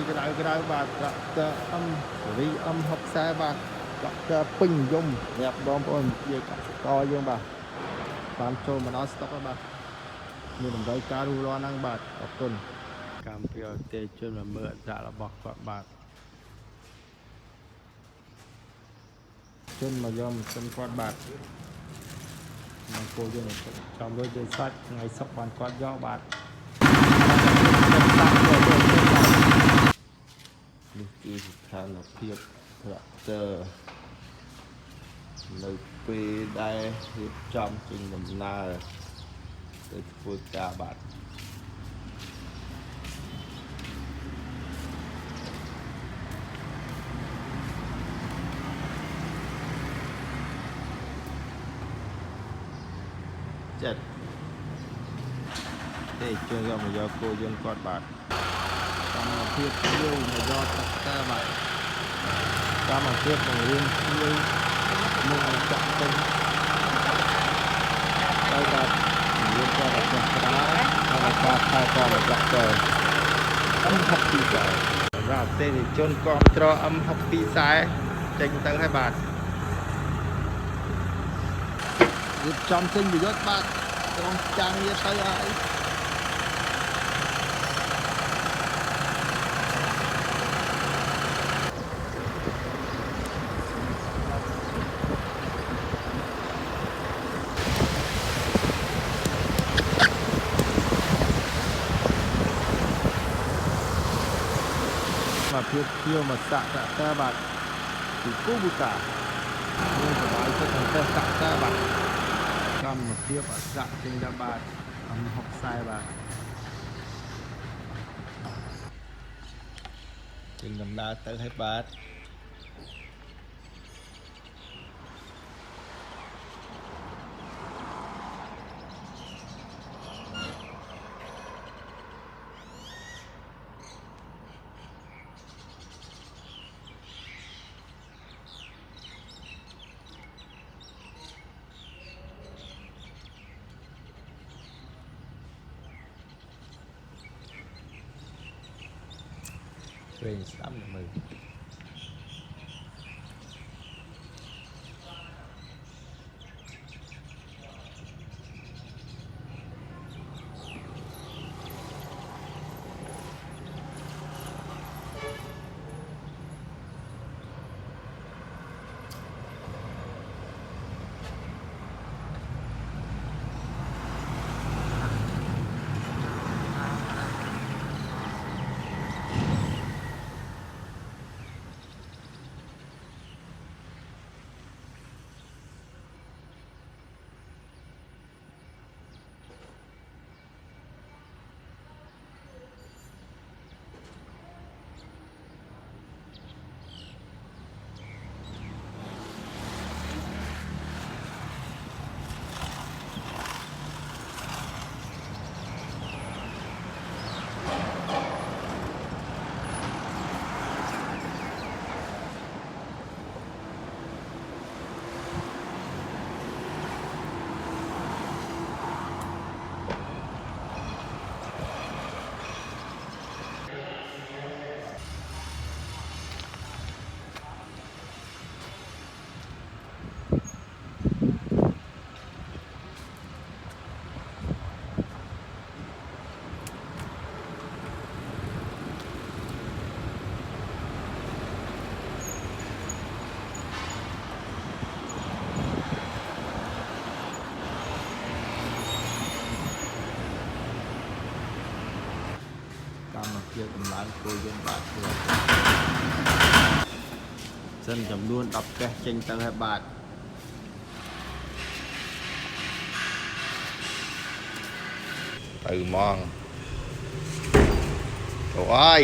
ក្តៅបាទប្រាក់តើរី60បាទប្រាក់តើពេញនិយមសម្រាប់បងប្អូនជាកសិករយើងបាទបានចូលមកដល់ស្តុកហើយបាទមានតម្រូវការរੂរាន់ហ្នឹងបាទអរគុណកម្មវិធីអតិថិជនមកមើលអត្តរបស់គាត់បាទជនមកយកម៉ាស៊ីនគាត់បាទមកគោយើងចំលុយយើងសាច់ថ្ងៃសុកបានគាត់យកបាទនេះគឺស្ថានភាពត្រាក់ទ័រនៅពេលដែលរៀបចំចេញដំណើរទៅធ្វើការបាទចិត្តទេជួយយកមកយកគោយើងគាត់បាទកម្មភាពជួយមកយកត្រាក់ទ័របាទកម្មភាពបង្រៀនជួយនឹងចាក់ពេញហើយបាទយើងក៏អត់ចាស់ក្តារហើយការថែទាំត្រាក់ទ័រM62 សម្រាប់ទេនិជនគ្រប់ត្រ M62 ចេញទៅហើយបាទរៀបចំចេញប្រយោជន៍បាទត្រង់ចាំងវាទៅហើយមកភាពធៀវមកសាក់ត្រាក់ទ័របាទពីគូប៊ូតាមានសបាយចិត្តនឹងទៅសាក់ទ័របាទកម្មភាពអស័កចេញដល់បាទM60បាទចេញដំណើរទៅឲ្យបាទវិញស្ដាប់មើលជាកម្លាំងគោយើងបាទសិនចំនួន10កេះចេញទៅហើយបាទទៅហ្មងអូយ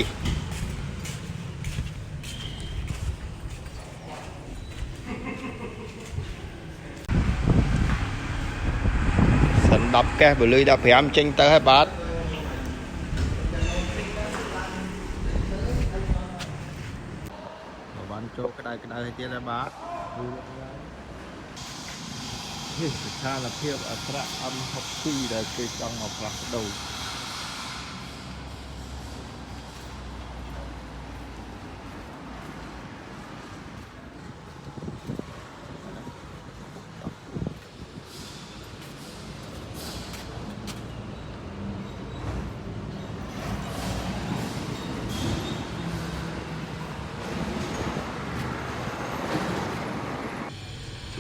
សិន10កេះបើលុយ15ចេញទៅហើយបាទចូលក្តៅឲ្យទៀតហើយបាទនេះស្ថានភាពអត្រា M62 ដែលគេចង់មកផ្លាស់ប្ដូរ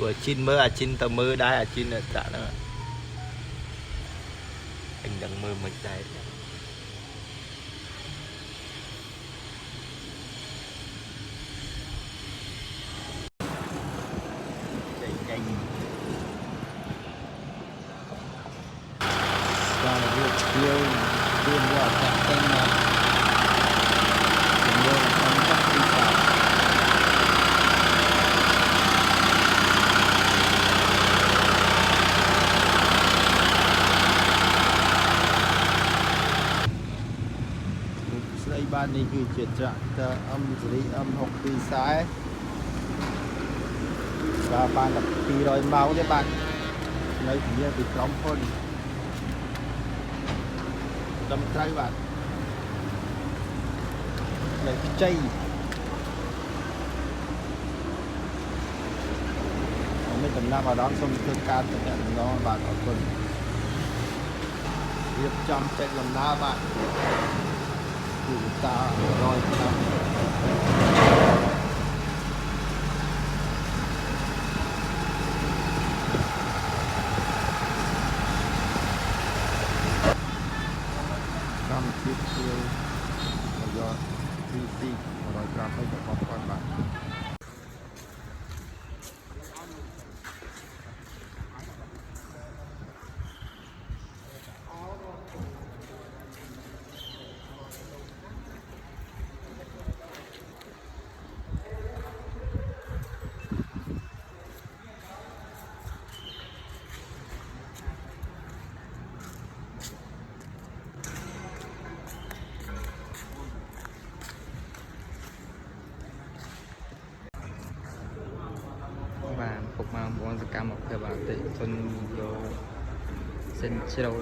bữa chín mơ chín tờ mơ đai chín là trả nữa anh đừng mơ mình đây chạy nhanh và việc tiêu tiền vào cả tên là tiền mua trong các thị sản đây ban nàyคือเจ็ดจะâmสีâm họcปีซ้ายvà ban làปีrồi máu đấy bạn lấy thì bị trống phân đâm trái bạn lấy cái chay mấy tuần năm vào đó xong thương can thực hiện nó bạn ở tuần việc chăm chạy làm đá bạn chúng ta rồi năm chiếc tiêu do VC rồi làmให้กับความความbạn và phục mà bọn tất cả một cái bạn tự phân vô sân chiều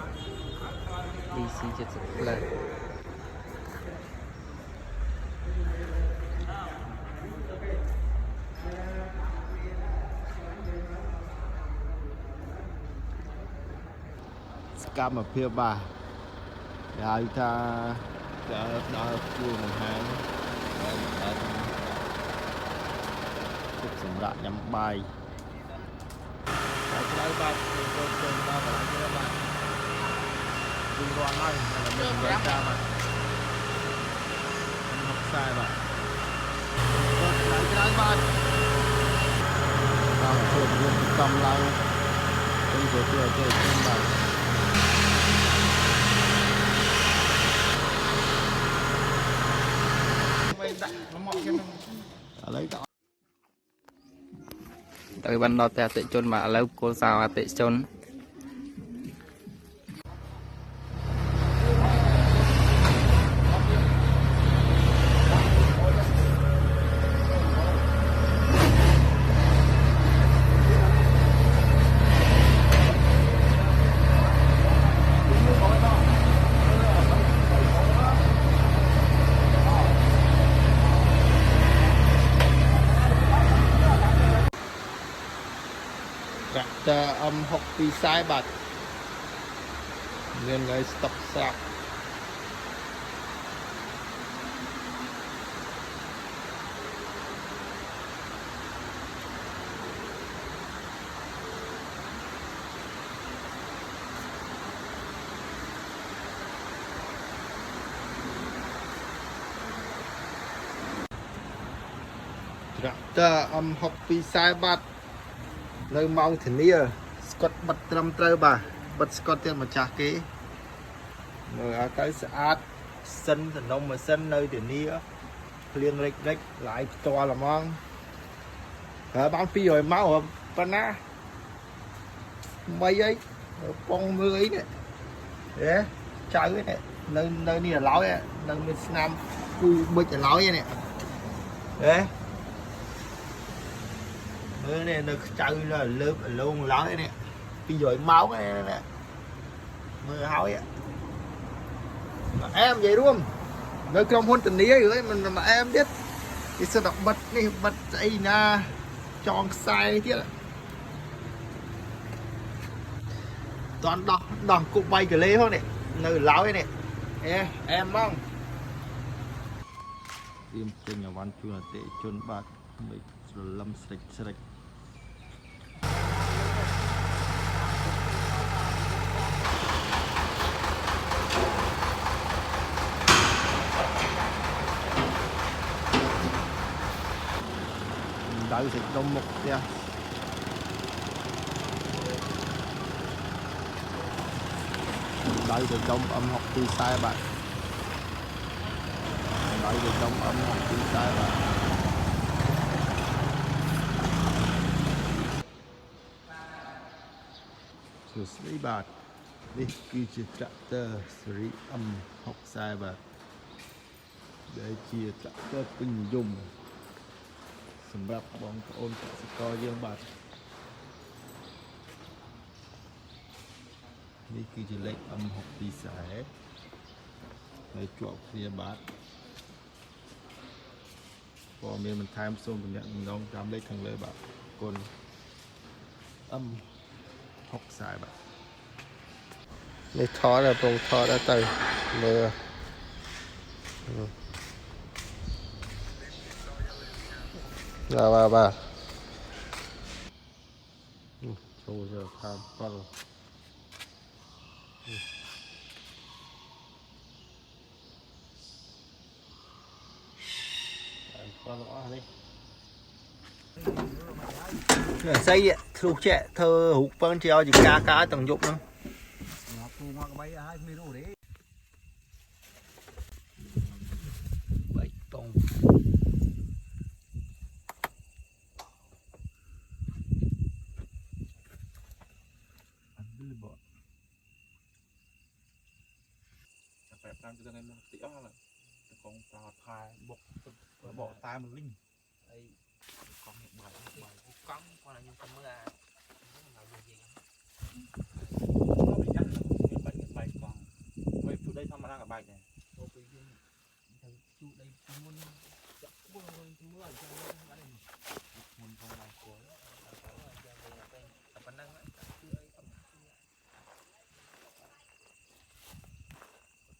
DC chất lợi cam ở phía bà rồi ta đỡ cua một hàng chút sầm rạ nhắm bài cái bài con ta phải cho các bạn đi qua ngay là mình vẽ ra mà học sai bạn cái bài làm chuyện viên cầm lại trên chỗ kia trên bàn lấy đó tại ban đầu ta tệ chôn mà lấy cô sao tệ chôn âm họcពីខ្សែបាត់មានលើស្តុកស្រាប់ត្រាក់ទ័រអំហុកពីខ្សែបាត់នៅម៉ោងធានាស្កុតបិទត្រឹមត្រូវបាទបិទស្កុតទៀតម្ចាស់គេមើលឲ្យទៅស្អាតសិនសំណុំម៉ាស៊ីននៅធានាភ្លៀងរិចឡាយផ្ទាល់ហ្មងហើយបាន200ម៉ោងប៉ុណ្ណាមិនអីប៉ុងមើលអីនេះហេចៅនេះនៅនេះឡើយនៅមានស្នាមគូបិចឡើយនេះហេមើលនេះនៅចៅលើបលងឡើយនេះ200ម៉ោងនេះមើលហើយអែមនិយាយរួមនៅក្រុមហ៊ុនធានាហើយមិនអែមទៀតគេសិតតែបិទនេះបិទស្អីណាចងខ្សែទៀតតន់ដោះគុក3កលេផងនេះនៅឡើយនេះអែមហ្មងទៀមចេញអវ៉ាន់ជួនអតិជនបាទមិនស្រលឹមស្រេច ដៅសាច់ដុំមុខផ្ទះដៅសាច់ដុំ M62 បាទ ដៅសាច់ដុំ M62 បាទ សួស្តីបាទនេះគឺជាត្រាក់ទ័រស៊េរី M60 បាទដែលជាត្រាក់ទ័រពេញនិយមសម្រាប់បងប្អូនកសិករយើងបាទនេះគឺជាលេខ M62 ហើយជាប់គ្នាបាទព័ត៌មានបន្ថែមសូមទំនាក់ទំនងតាមលេខខាងលើបាទគុណ M60 បាទនេះថតដល់ប្រងថតដល់ទៅមើលបាទចូលទៅខាង7អស់នេះស្អីធ្លុះចេះធ្វើរូបពឹងជាឲ្យជាការទាំងយប់ហ្នឹងពូមកក្បៃឲ្យមានរូបទេបៃតងអត់លឺបតែប្រាប់តាមទៅថ្ងៃមុនតិចអស់ឡើយទៅកងតោថែបុកបកតែមួយលីងហើយកងបាយកងគាត់ឲ្យខ្ញុំទៅមើលអាហើយយើងនិយាយបាយកងមិនទូដីធម្មតាក៏បាច់ដែរទៅពេលយើងទៅទូដីមុនចាក់ពុះទៅមើលអញ្ចឹងបាត់នេះមុនផងឡើងគល់យ៉ាងវិញតែប៉ុណ្ណឹងទូដីអត់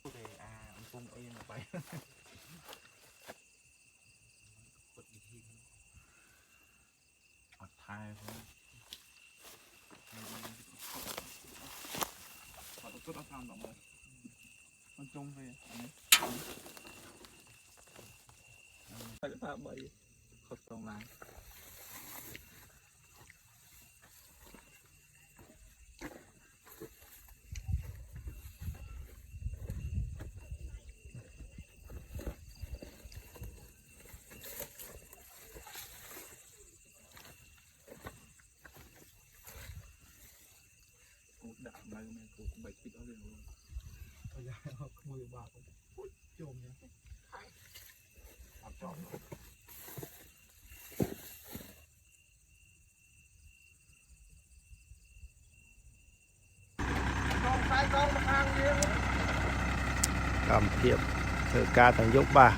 ទូដីអំពងអីមកបាយពុតវិធីអត់ថែផងអត់ទៅដល់តាមដល់មកมันจงไปតែថា3ខុសត្រង់ណាដាក់នៅមានពូ3ពីអស់เลยយ៉ាក្មួយបាក់ជុំនេះអត់ចង់កម្មភាពធ្វើការទាំងយប់បាទ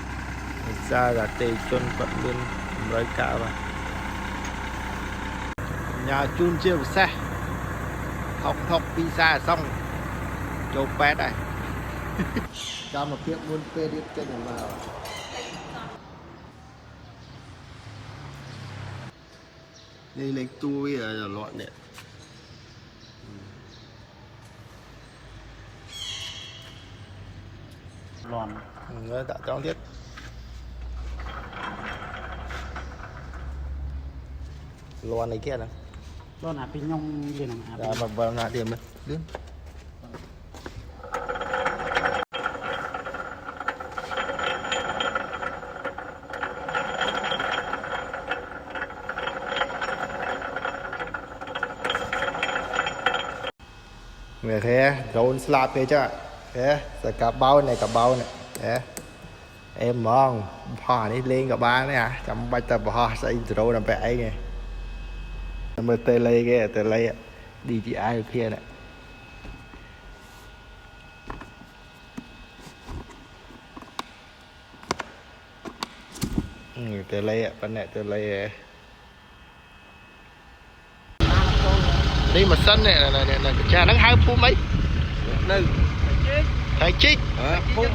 ដោយសារតែទេជនគាត់លឿនតម្រូវការបាទញ៉ាជូនជាពិសេសថុកពីសាសងចូលប៉ែតដែរកម្មភាពមុនពេលរៀបចេញមកនេះលេខតួវាលាត់នេះលាន់ហើយដាក់ត្រង់ទៀតលាន់អីគេហ្នឹងលាន់អាពីខ្ញុំនិយាយហ្នឹងដល់បើណាទៀតមើលលឿនnghe thế rồi slap kia chứ thế rồi cả bao này thế em mong họ đi lên cả ba này à trong bài tập họ sẽ rồi làm vẽ nghe mà tê lê đi chị ai ở kia này tê lê bên này tê lê đi mà sân này là cha nó hai phút mấy nè thầy chích phút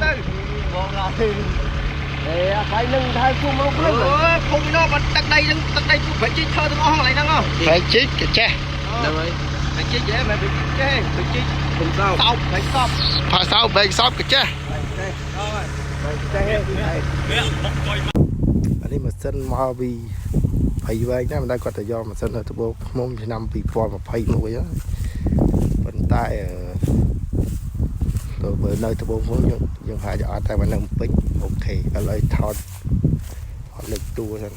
để phải nâng hai phút một lúc phút nó mà tận đây phút phải chích thôi đừng on lại năng không phải chích cái cha đâu rồi phải chích dễ mà bị chích phải chích không sao phải sao về shop cái cha đi mà sân Mobi 20វែងណាមិនដែលគាត់ទៅយកម៉ាស៊ីននៅត្បូងឃ្មុំឆ្នាំ2021ហ្នឹងប៉ុន្តែទៅមើលនៅត្បូងឃ្មុំយើងហាក់អត់តែមកនៅពេញអូខេឥឡូវថតលើកតួហ្នឹង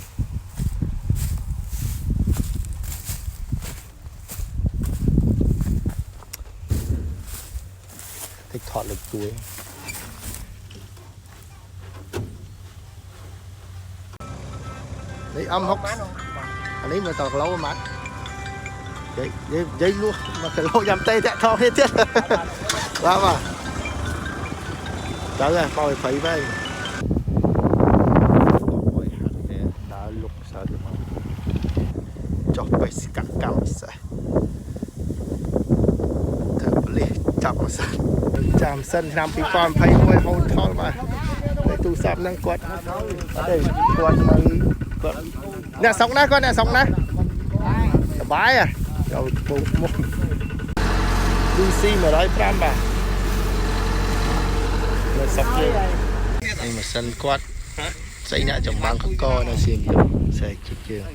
តិចថតលើកតួនេះអំ60អានេះមើលតគីឡូហ្មងនិយាយលក់1គីឡូយ៉ាំតេតាក់ថងនេះទៀតបាទបាទទៅហើយមក20វែងអូយហាត់ទេដើរលុកសើទៅមកចុះបេសកកម្មពិសេសទៅប៉លិសចាប់មកសិនចាំសិនឆ្នាំ2021ហូតថលបាទនៅទូរស័ព្ទហ្នឹងគាត់អត់ទេគាត់នៅគាត់អ្នកសុកណាគាត់អ្នកសុកណាសបាយចូលពុកមុខ DC 105បាទនៅសុកយើងនេះម៉ាស៊ីនគាត់ស្អីអ្នកចំបាំងកកនៅសៀមរាបស្អែកជិតជើង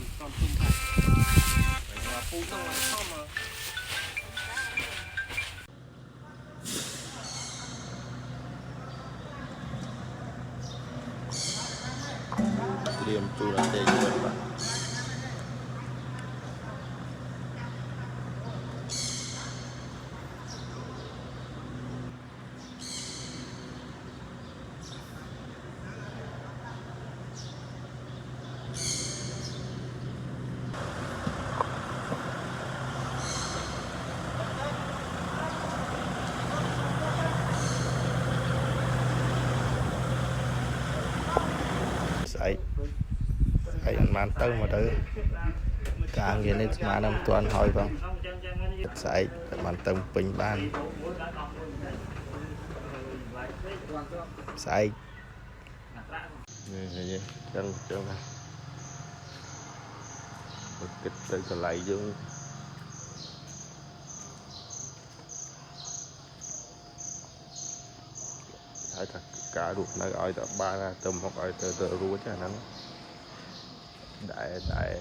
ត្រៀមទូរទស្សន៍យកបាទស្អែកអត់បានទៅមកទៅការងារនេះស្មានមិនទាន់ហើយបងស្អែកអត់បានទៅពេញបានស្អែកនេះចឹងណាគិតទៅកន្លែងយើងហើយថាការរស់នៅឲ្យតែបានទៅមកឲ្យទៅរួចអាហ្នឹងដែរ